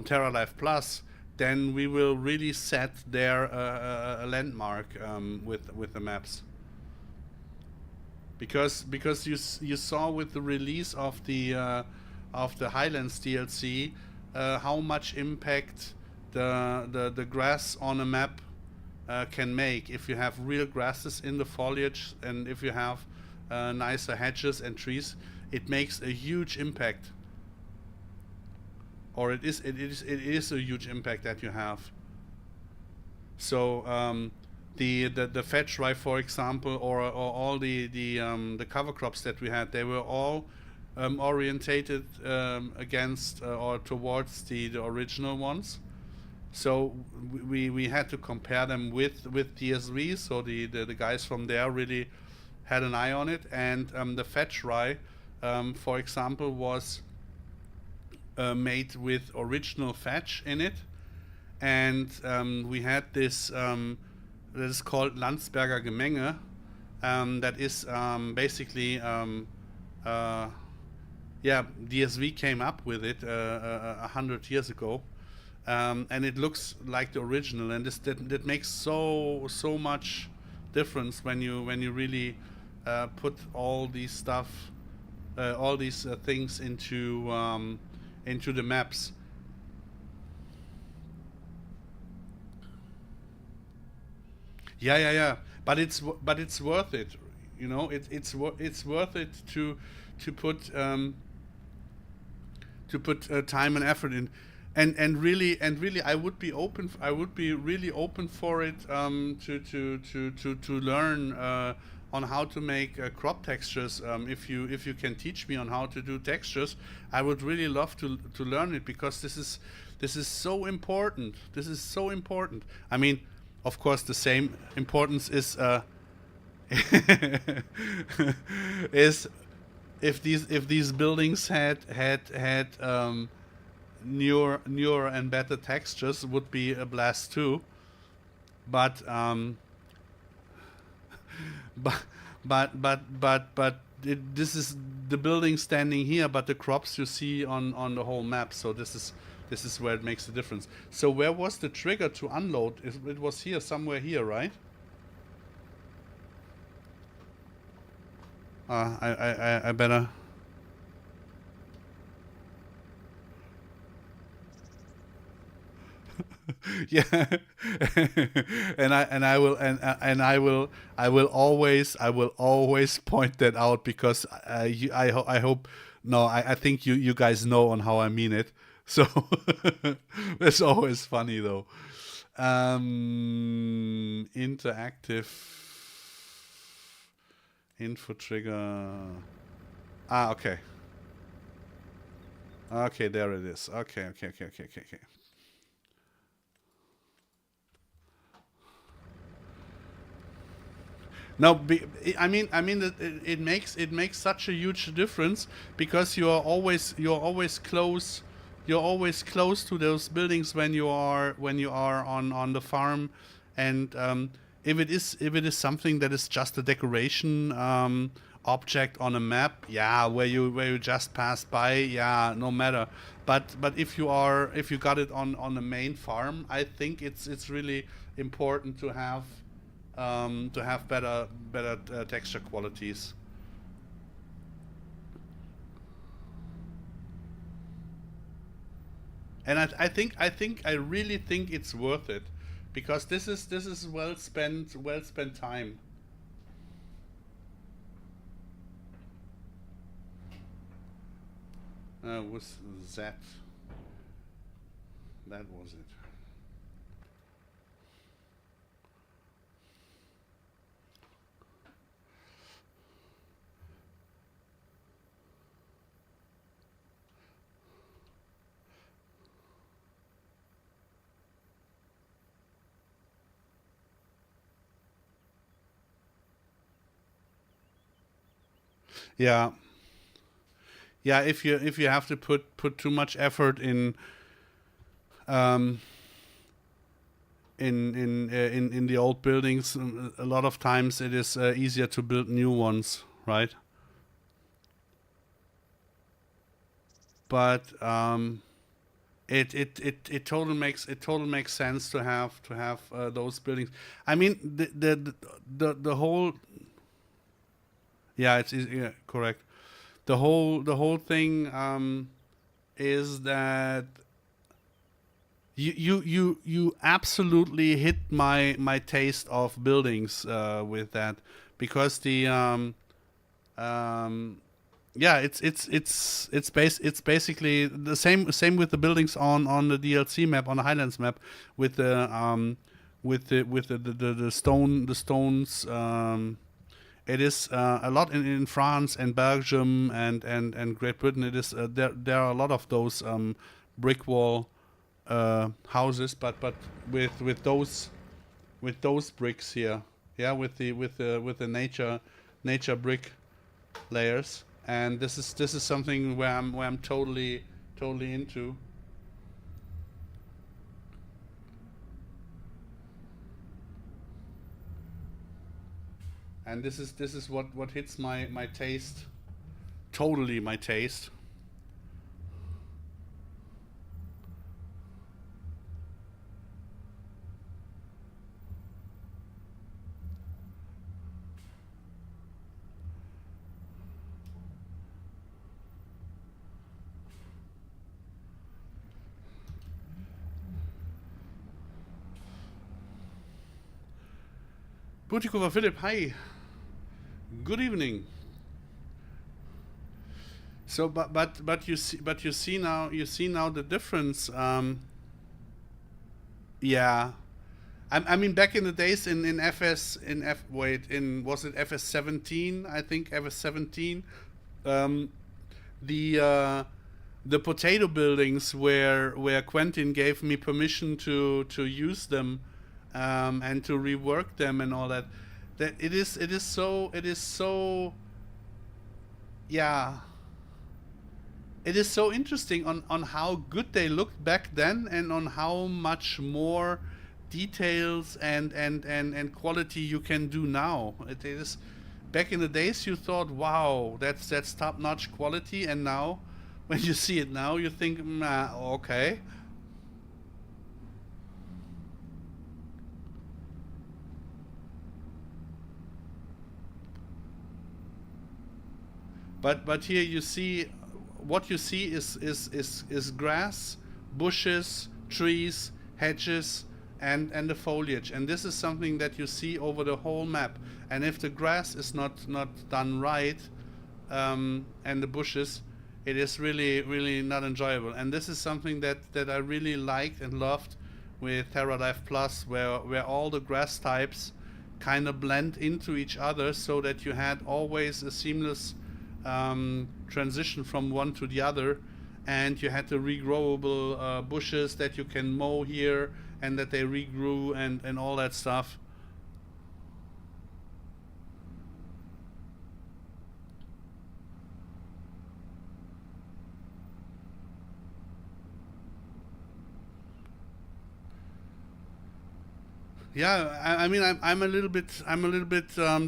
Terra Life Plus, then we will really set there a landmark with the maps. Because you saw with the release of the Highlands DLC how much impact the grass on a map can make. If you have real grasses in the foliage, and if you have nicer hedges and trees, it makes a huge impact. Or it is a huge impact that you have. So the fetch rye, for example, or all the cover crops that we had, they were all orientated against or towards the original ones. So we had to compare them with DSV. So the guys from there really had an eye on it. And the fetch rye, for example, was made with original fetch in it. And we had this that is called Landsberger Gemenge. That is basically DSV came up with it 100 years ago, and it looks like the original. And that makes so much difference when you really put all these stuff, all these things into the maps. Yeah. But it's worth it. You know, it's worth it to put time and effort in, and really I would be really open for it, to learn on how to make crop textures. If you can teach me on how to do textures, I would really love to learn it, because this is so important. This is so important. I mean, of course, the same importance is is if these buildings had newer and better textures, would be a blast too. But this is the building standing here, but the crops you see on the whole map. So this is where it makes a difference. So where was the trigger to unload? It was here, somewhere here, right? I better. Yeah. I will always point that out, because I hope, no, I think you guys know on how I mean it. So it's always funny though. Interactive info trigger. Okay. Okay, there it is. Okay. No, it makes such a huge difference, because you're always close. You're always close to those buildings when you are on the farm, and if it is something that is just a decoration object on a map, yeah, where you just pass by, yeah, no matter. But if you got it on the main farm, I think it's really important to have better texture qualities. And I really think it's worth it, because this is well spent time. Was that was it? Yeah. Yeah, if you have to put too much effort um, in the old buildings, a lot of times it is easier to build new ones, right? But it totally makes sense to have those buildings. I mean, the whole, yeah, it's yeah, correct. The whole thing is that, You absolutely hit my taste of buildings with that, because the yeah, it's basically the same with the buildings on the DLC map, on the Highlands map, with the stones. It is a lot in France and Belgium and Great Britain. It is there are a lot of those brick wall houses, but with those bricks here, yeah, with the nature brick layers, and this is something where I'm totally into. And this is what hits my taste, totally my taste. Butikova Philip, hi, good evening. So, but you see now the difference. Yeah, I mean, back in the days in FS in F wait in was it FS 17? I think FS 17. Um, the the potato buildings where Quentin gave me permission to use them, and to rework them and all that. That it is so yeah, it is so interesting on how good they looked back then, and on how much more details and quality you can do now. It is back in the days you thought, wow, that's top notch quality, and now when you see it now you think, nah, okay. But here you see, what you see is grass, bushes, trees, hedges, and the foliage. And this is something that you see over the whole map. And if the grass is not done right, and the bushes, it is really not enjoyable. And this is something that I really liked and loved with Terra Life Plus, where all the grass types kind of blend into each other, so that you had always a seamless transition from one to the other, and you had the regrowable bushes that you can mow here, and that they regrew, and all that stuff. Yeah, I mean, I'm a little bit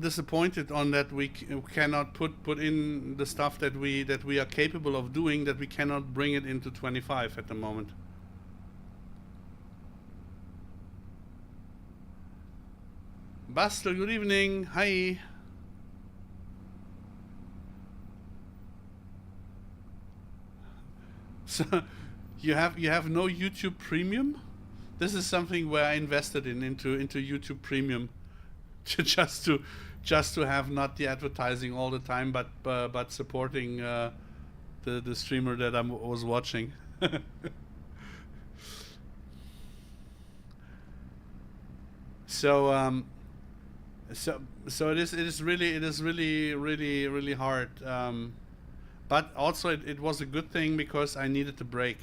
disappointed on that we cannot put in the stuff that we are capable of doing, that we cannot bring it into 25 at the moment. Bastel, good evening. Hi. So you have no YouTube Premium? This is something where I invested into YouTube Premium, just to have not the advertising all the time, but supporting the streamer that I was watching. So it is really hard. But also it was a good thing, because I needed a break.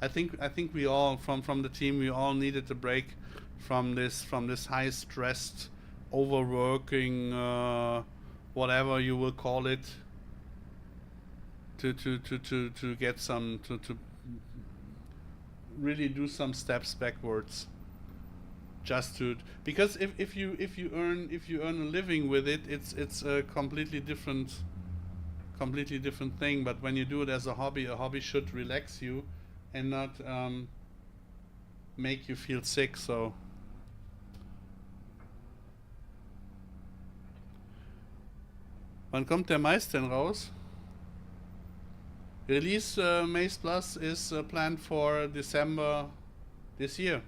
I think we all, from the team, we all needed a break from this high stressed, overworking, whatever you will call it, to get some to really do some steps backwards, just to, because if you earn a living with it, it's a completely different thing. But when you do it as a hobby should relax you, and not make you feel sick. So wann kommt der Mais denn raus? Release Maze Plus is planned for December This year.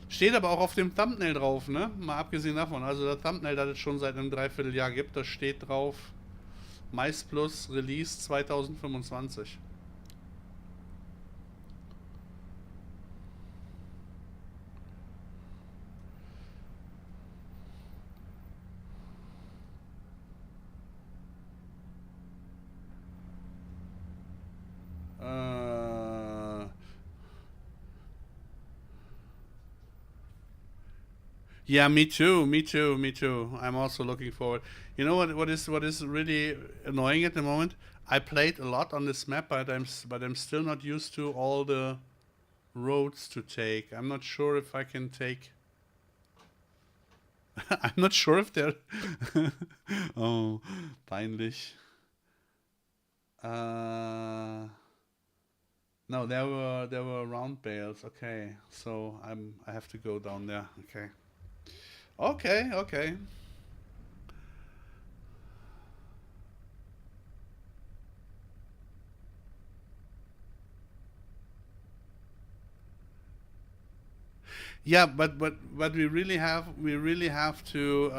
Steht aber auch auf dem Thumbnail drauf, ne? Mal abgesehen davon. Also das Thumbnail, das es schon seit einem Dreivierteljahr gibt, da steht drauf MaizePlus Release 2025. Yeah, me too, me too, me too. I'm also looking forward. You know what is really annoying at the moment? I played a lot on this map, but I'm still not used to all the roads to take. I'm not sure if I can take. I'm not sure if they're. Oh, peinlich. No, there were round bales. Okay, so I have to go down there. Okay. Okay, okay. Yeah, but we really have to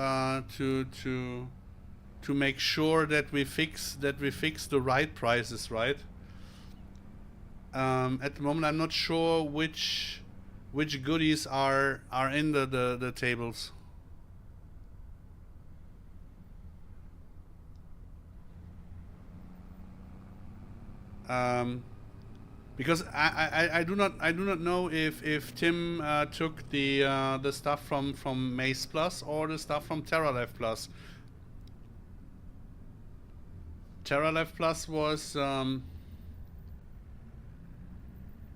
make sure that we fix the right prices, right? At the moment, I'm not sure which goodies are in the tables. Because I do not know if Tim took the stuff from MaizePlus or the stuff from TerraLife Plus. TerraLife Plus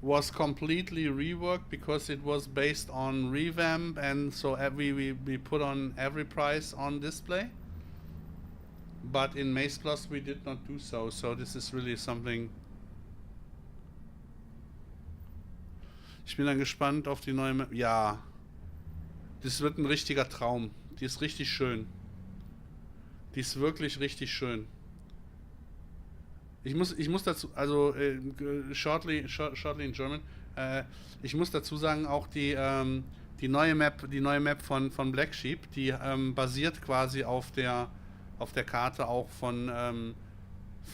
was completely reworked because it was based on revamp, and so we put on every price on display. But in MaizePlus we did not do so. So this is really something. Ich bin dann gespannt auf die neue Map. Ja, das wird ein richtiger Traum. Die ist richtig schön. Die ist wirklich richtig schön. Ich muss dazu, also shortly in German. Ich muss dazu sagen, auch die neue Map von Black Sheep, die basiert quasi auf der Karte auch von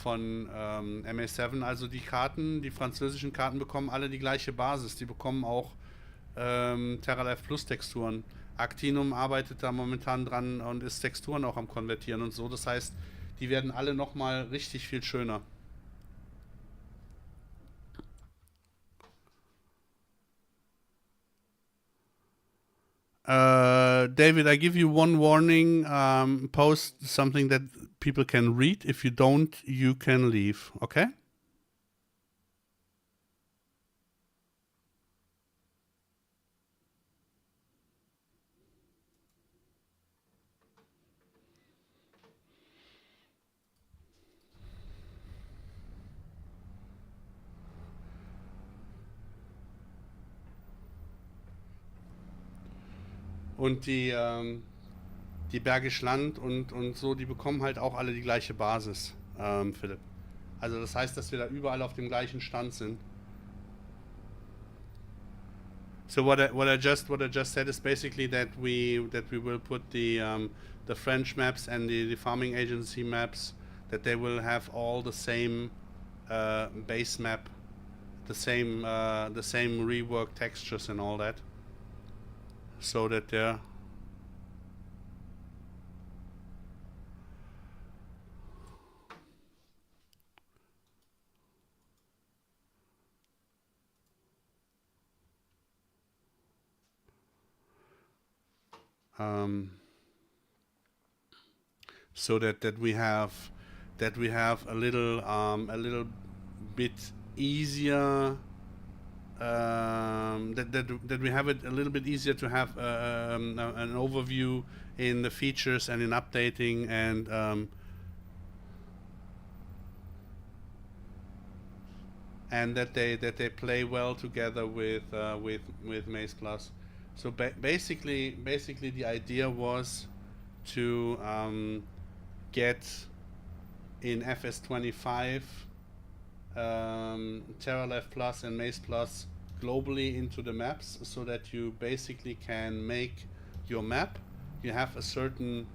MA7. Also die französischen Karten bekommen alle die gleiche Basis. Die bekommen auch TerraLife Plus Texturen. Actinum arbeitet da momentan dran und ist Texturen auch am Konvertieren und so. Das heißt, die werden alle nochmal richtig viel schöner. David, I give you one warning. Post something that people can read. If you don't, you can leave. Okay? Und die Bergisch Land und so, die bekommen halt auch alle die gleiche Basis, Philipp. Also das heißt, dass wir da überall auf dem gleichen Stand sind. So what I just said is basically that we will put the French maps and the farming agency maps, that they will have all the same base map, the same rework textures and all that. So that they're so that we have a little bit easier, that we have it a little bit easier to have an overview in the features and in updating, and that they play well together with MaizePlus. So basically the idea was to get in FS25 TerraLife Plus and MaizePlus globally into the maps, so that you basically can make your map. You have a certain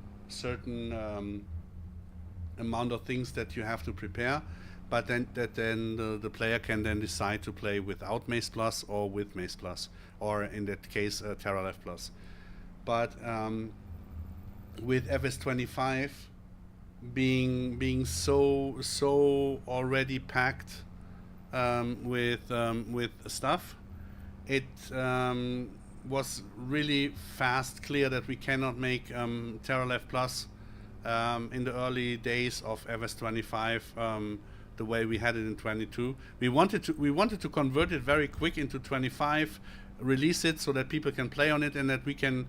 amount of things that you have to prepare, but then the player can then decide to play without MaizePlus or with MaizePlus, or in that case TerraLife Plus. But with FS25 being so already packed with stuff, it was really fast clear that we cannot make TerraLife Plus in the early days of FS25 the way we had it in 22. We wanted to convert it very quick into 25, release it so that people can play on it, and that we can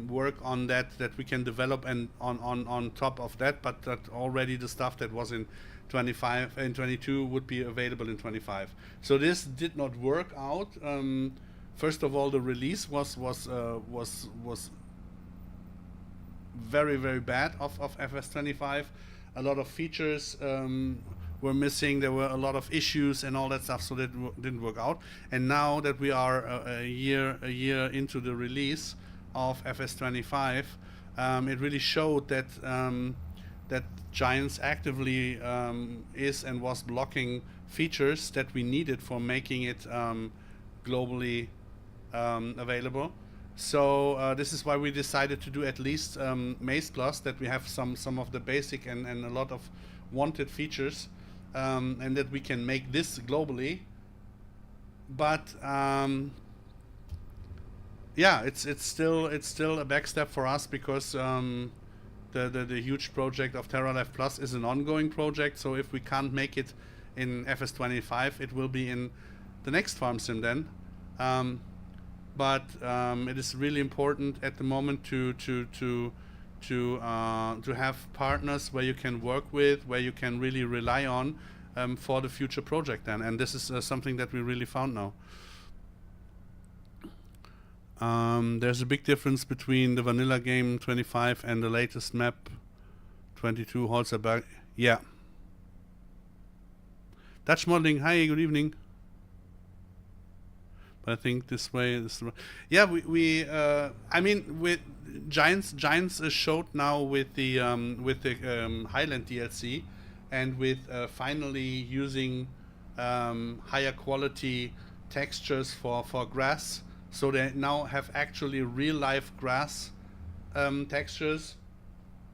work on that we can develop and on top of that, but that already the stuff that was in 25 and 22 would be available in 25. So this did not work out. First of all, the release was very, very bad of FS25. A lot of features were missing. There were a lot of issues and all that stuff, so that didn't work out. And now that we are a year into the release of FS25, it really showed that that Giants actively is and was blocking features that we needed for making it globally available. So this is why we decided to do at least MaizePlus, that we have some of the basic and a lot of wanted features, and that we can make this globally. But yeah, it's still a backstep for us, because the huge project of TerraLife Plus is an ongoing project. So if we can't make it in FS25, it will be in the next farm sim then. But it is really important at the moment to have partners where you can work with, where you can really rely on for the future project then. And this is something that we really found now. There's a big difference between the vanilla game 25 and the latest map 22 Holzerberg. Yeah. Dutch modeling. Hi, good evening. But I think this way is yeah. We I mean, with Giants showed now with the Highland DLC, and with finally using higher quality textures for grass. So they now have actually real life grass textures,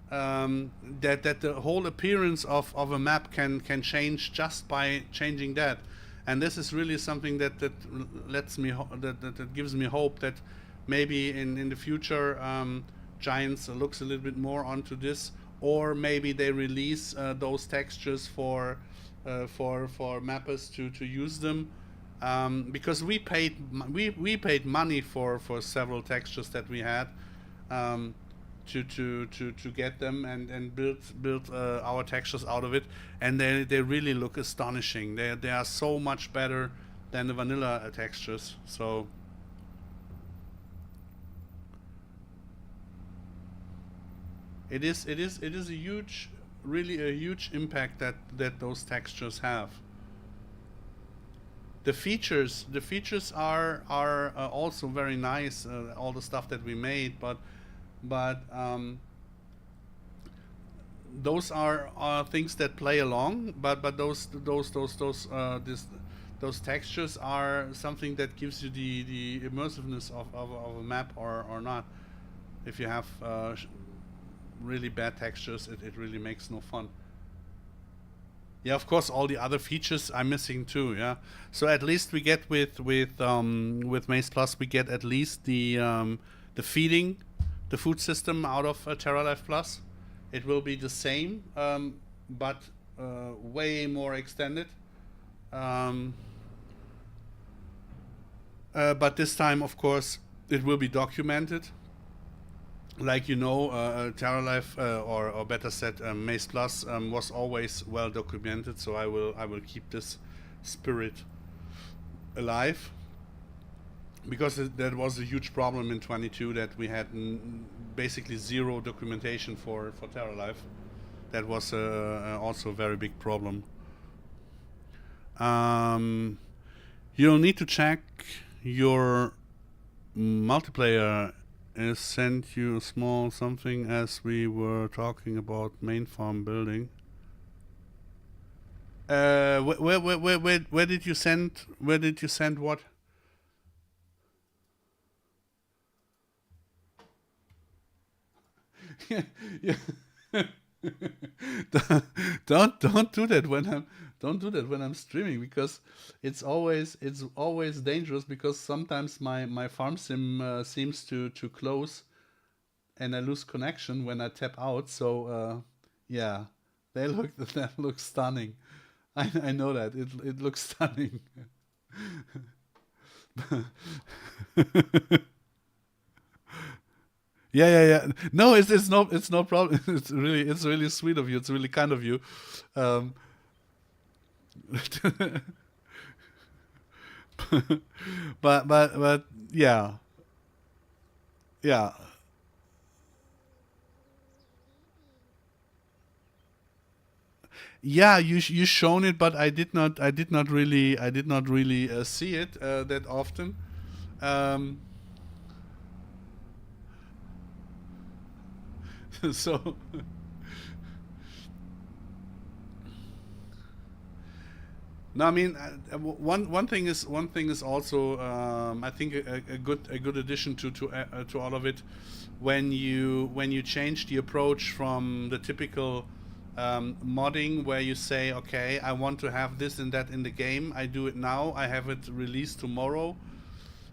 that the whole appearance of a map can change just by changing that. And this is really something that lets me that gives me hope that maybe in the future Giants looks a little bit more onto this, or maybe they release those textures for mappers to use them. Because we paid money for several textures that we had to get them and build our textures out of it, and they really look astonishing. They are so much better than the vanilla textures. So it is a huge, really a huge impact that those textures have. The features are also very nice, all the stuff that we made, but those are things that play along. But those textures are something that gives you the immersiveness of a map or not. If you have really bad textures, it really makes no fun. Yeah, of course, all the other features are missing too. Yeah, so at least we get with MaizePlus, we get at least the feeding, the food system out of TerraLife Plus. It will be the same, but way more extended. But this time, of course, it will be documented. Like TerraLife or better said, MaizePlus was always well documented. So I will keep this spirit alive, because that was a huge problem in 22, that we had basically zero documentation for TerraLife. That was also a very big problem. You'll need to check your multiplayer is sent you a small something as we were talking about main farm building. Where did you send what? Yeah. Don't do that when I'm streaming, because it's always dangerous, because sometimes my farm sim seems to close and I lose connection when I tap out. So yeah, that looks stunning. I know that it looks stunning. Yeah. No, it's no problem. It's really sweet of you. It's really kind of you. Um, but yeah, yeah, yeah. You shown it, but I did not really see it that often. Um, so no, I mean one thing is also I think a good addition to all of it, when you change the approach from the typical modding, where you say, okay, I want to have this and that in the game, I do it now, I have it released tomorrow,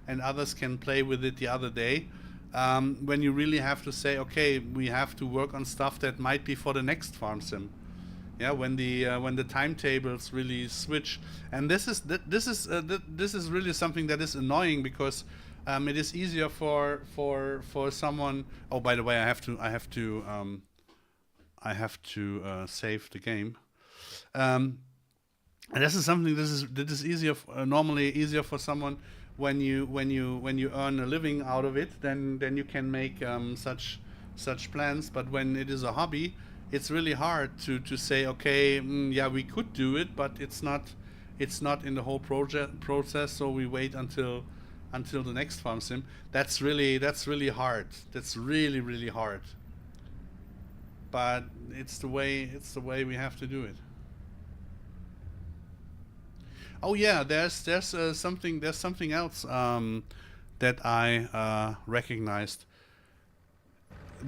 and others can play with it the other day. When you really have to say, okay, we have to work on stuff that might be for the next farm sim. Yeah, when the timetables really switch, and this is really something that is annoying, because it is easier for someone. Oh, by the way, I have to save the game. Um, and this is something that is easier normally easier for someone when you earn a living out of it. Then you can make such plans. But when it is a hobby, it's really hard to say, okay, yeah, we could do it, but it's not in the whole project process, so we wait until the next farm sim. That's really hard. That's really hard. But it's the way we have to do it. Oh yeah, there's something else that I recognized.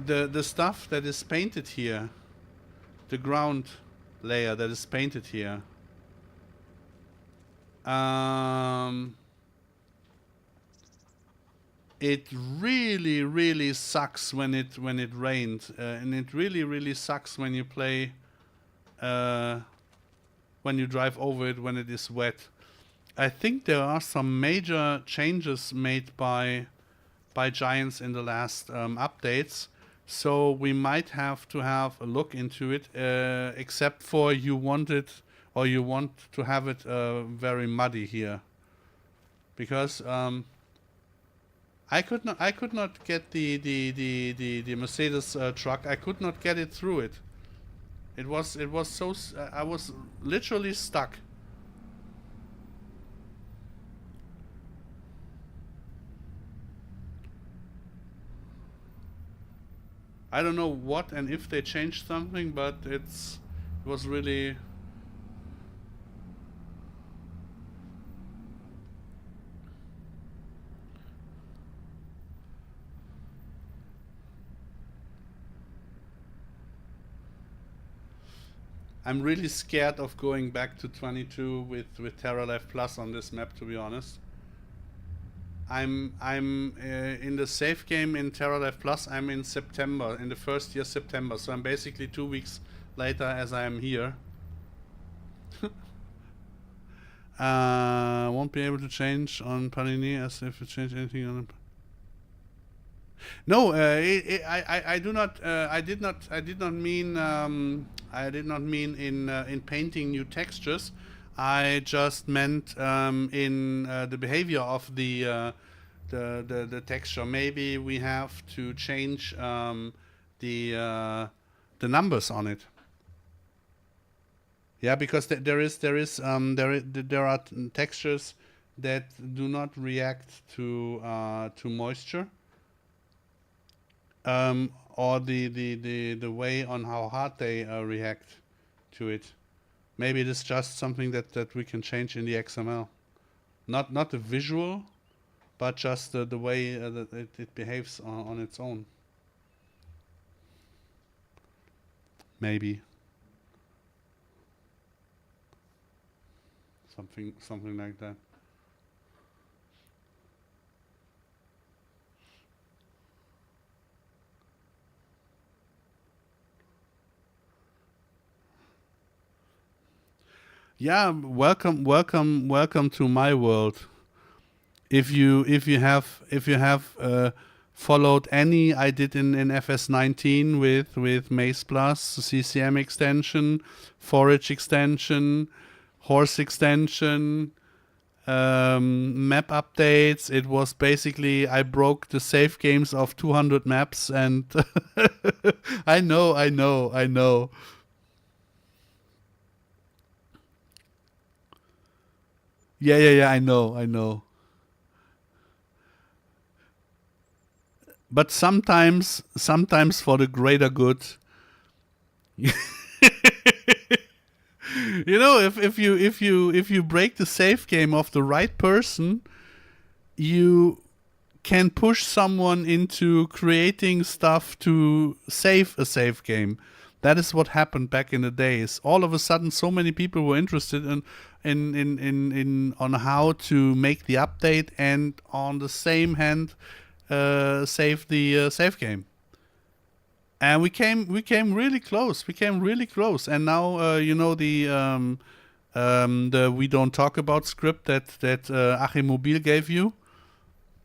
The stuff that is painted here, the ground layer that is painted here. Um, it really sucks when it rained, and it really sucks when you play when you drive over it when it is wet. I think there are some major changes made by Giants in the last updates, so we might have to have a look into it. Except for you want it, or you want to have it very muddy here, because I could not get the Mercedes truck. I could not get it through it. It was so I was literally stuck. I don't know what and if they changed something, but it was really. I'm really scared of going back to 22 with Terra Life Plus on this map, to be honest. I'm in the safe game in Terra Life Plus. I'm in September, in the first year September. So I'm basically 2 weeks later as I am here. Won't be able to change on Pallegney as if you change anything on. No, I do not. I did not mean. I did not mean in painting new textures. I just meant in the behavior of the texture. Maybe we have to change the numbers on it. Yeah, because there are textures that do not react to moisture, or the way on how hard they react to it. Maybe it is just something that we can change in the XML. Not the visual, but just the way that it behaves on its own. Maybe. Something like that. Yeah, welcome to my world. If you have followed any I did in FS19 with MaizePlus, CCM extension, forage extension, horse extension, map updates. It was basically I broke the save games of 200 maps, and I know. Yeah, I know. But sometimes for the greater good, you know, if you break the save game of the right person, you can push someone into creating stuff to save a save game. That is what happened back in the days. All of a sudden, so many people were interested in on how to make the update, and on the same hand, save the save game. And we came really close. We came really close. And now you know the we don't talk about script that Achim Mobil gave you,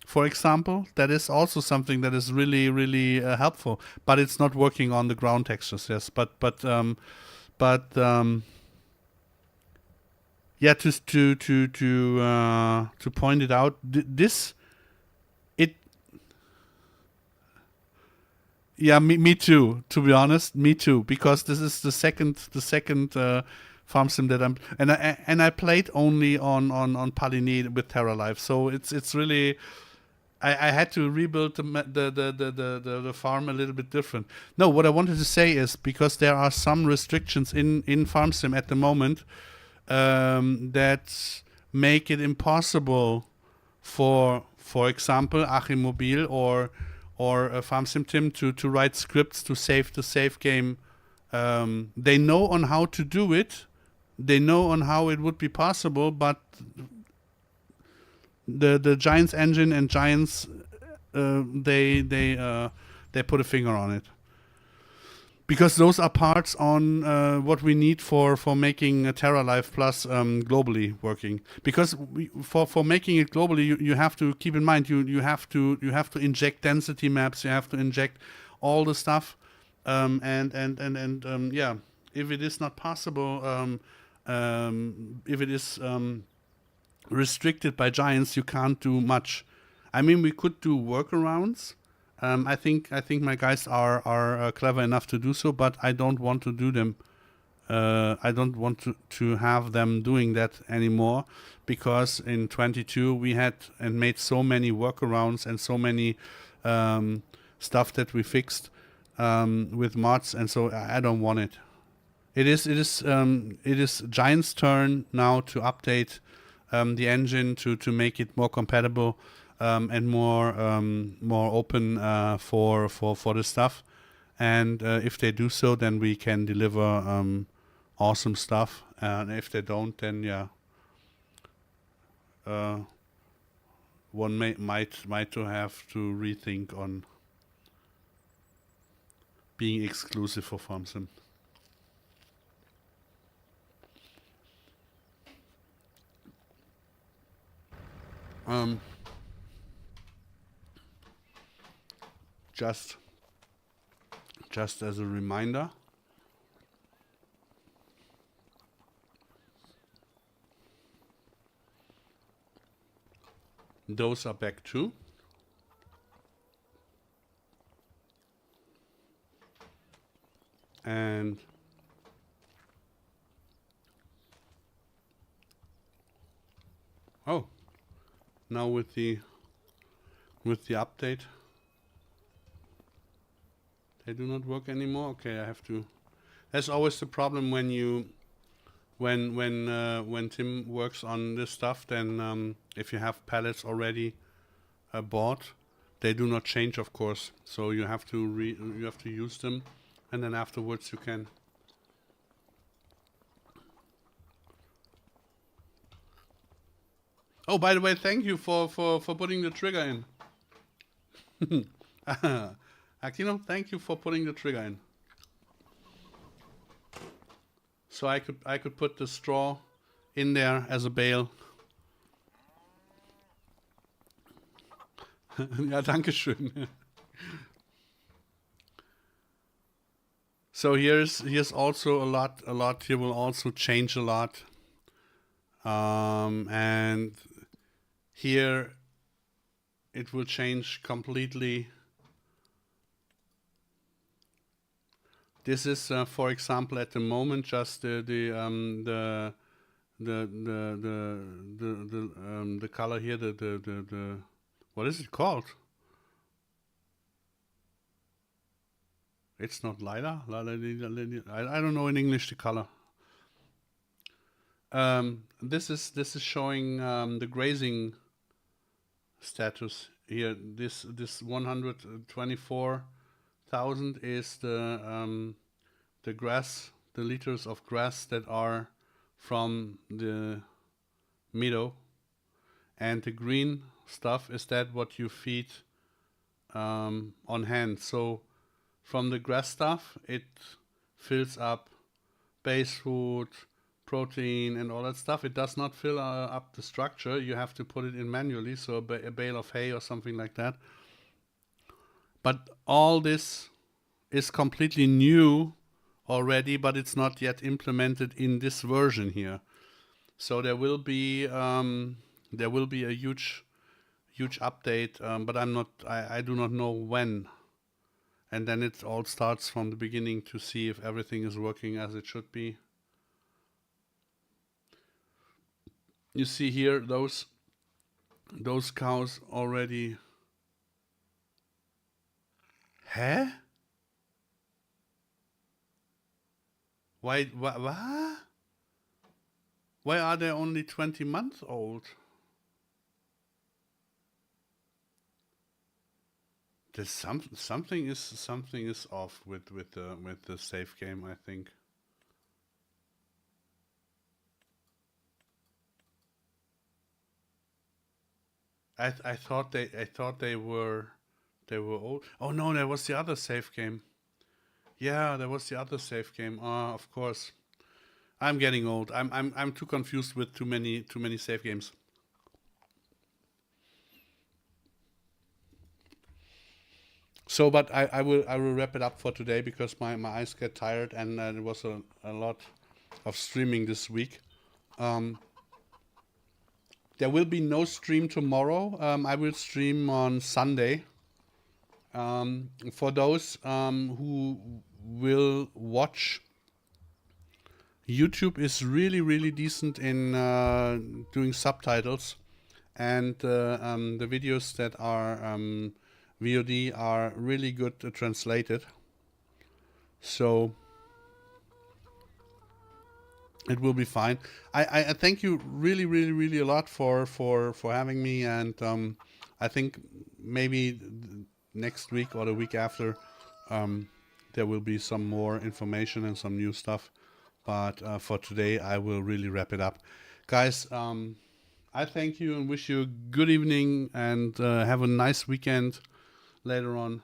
for example. That is also something that is really helpful. But it's not working on the ground textures. Yes, but yeah, to point it out, this it yeah, me too. To be honest, me too. Because this is the second farm sim that I played only on Pallegney with Terra Life. So it's really I had to rebuild the farm a little bit different. No, what I wanted to say is, because there are some restrictions in farm sim at the moment, that make it impossible for example, Achim Mobil or Farm Sim Tim to write scripts to save the save game. They know on how to do it. They know on how it would be possible, but the Giants engine and Giants, they put a finger on it. Because those are parts on what we need for making a Terra Life Plus globally working. Because for making it globally, you have to keep in mind you have to inject density maps. You have to inject all the stuff, and yeah. If it is not possible, if it is restricted by Giants, you can't do much. I mean, we could do workarounds. I think my guys are clever enough to do so, but I don't want to do them. I don't want to have them doing that anymore, because in 22 we had and made so many workarounds and so many stuff that we fixed with mods, and so I don't want it. It is Giant's turn now to update the engine to make it more compatible. And more open for the stuff, and if they do so, then we can deliver awesome stuff. And if they don't, then yeah, one might to have to rethink on being exclusive for FarmSim. Just as a reminder, those are back too. And oh, now with the update. They do not work anymore. Okay, I have to. That's always the problem when you when Tim works on this stuff. Then if you have pallets already bought, they do not change, of course. So you have to use them, and then afterwards you can. Oh, by the way, thank you for putting the trigger in. Aquino, thank you for putting the trigger in. So I could put the straw in there as a bale. Ja, danke schön. So here's also a lot here will also change a lot. And here it will change completely. This is, for example, at the moment just the color here, the what is it called? It's not lila. I don't know in English the color. This is showing the grazing status here. This 124,000 is the grass, the liters of grass that are from the meadow, and the green stuff is that what you feed on hand. So from the grass stuff it fills up base food, protein and all that stuff. It does not fill up the structure. You have to put it in manually, so a bale of hay or something like that. But all this is completely new already, but it's not yet implemented in this version here. So there will be a huge update, but I do not know when. And then it all starts from the beginning to see if everything is working as it should be. You see here those cows already. Huh? Why are they only 20 months old? There's something is off with the safe game, I think. I thought they were old. Oh no, there was the other safe game. Yeah, there was the other safe game. Of course. I'm getting old. I'm too confused with too many safe games. So, but I will wrap it up for today because my eyes get tired and there was a lot of streaming this week. There will be no stream tomorrow. I will stream on Sunday. For those who will watch, YouTube is really decent in doing subtitles, and the videos that are VOD are really good translated. So it will be fine. I thank you really a lot for having me, and I think maybe next week or the week after there will be some more information and some new stuff. But for today, I will really wrap it up. Guys, I thank you and wish you a good evening and have a nice weekend later on.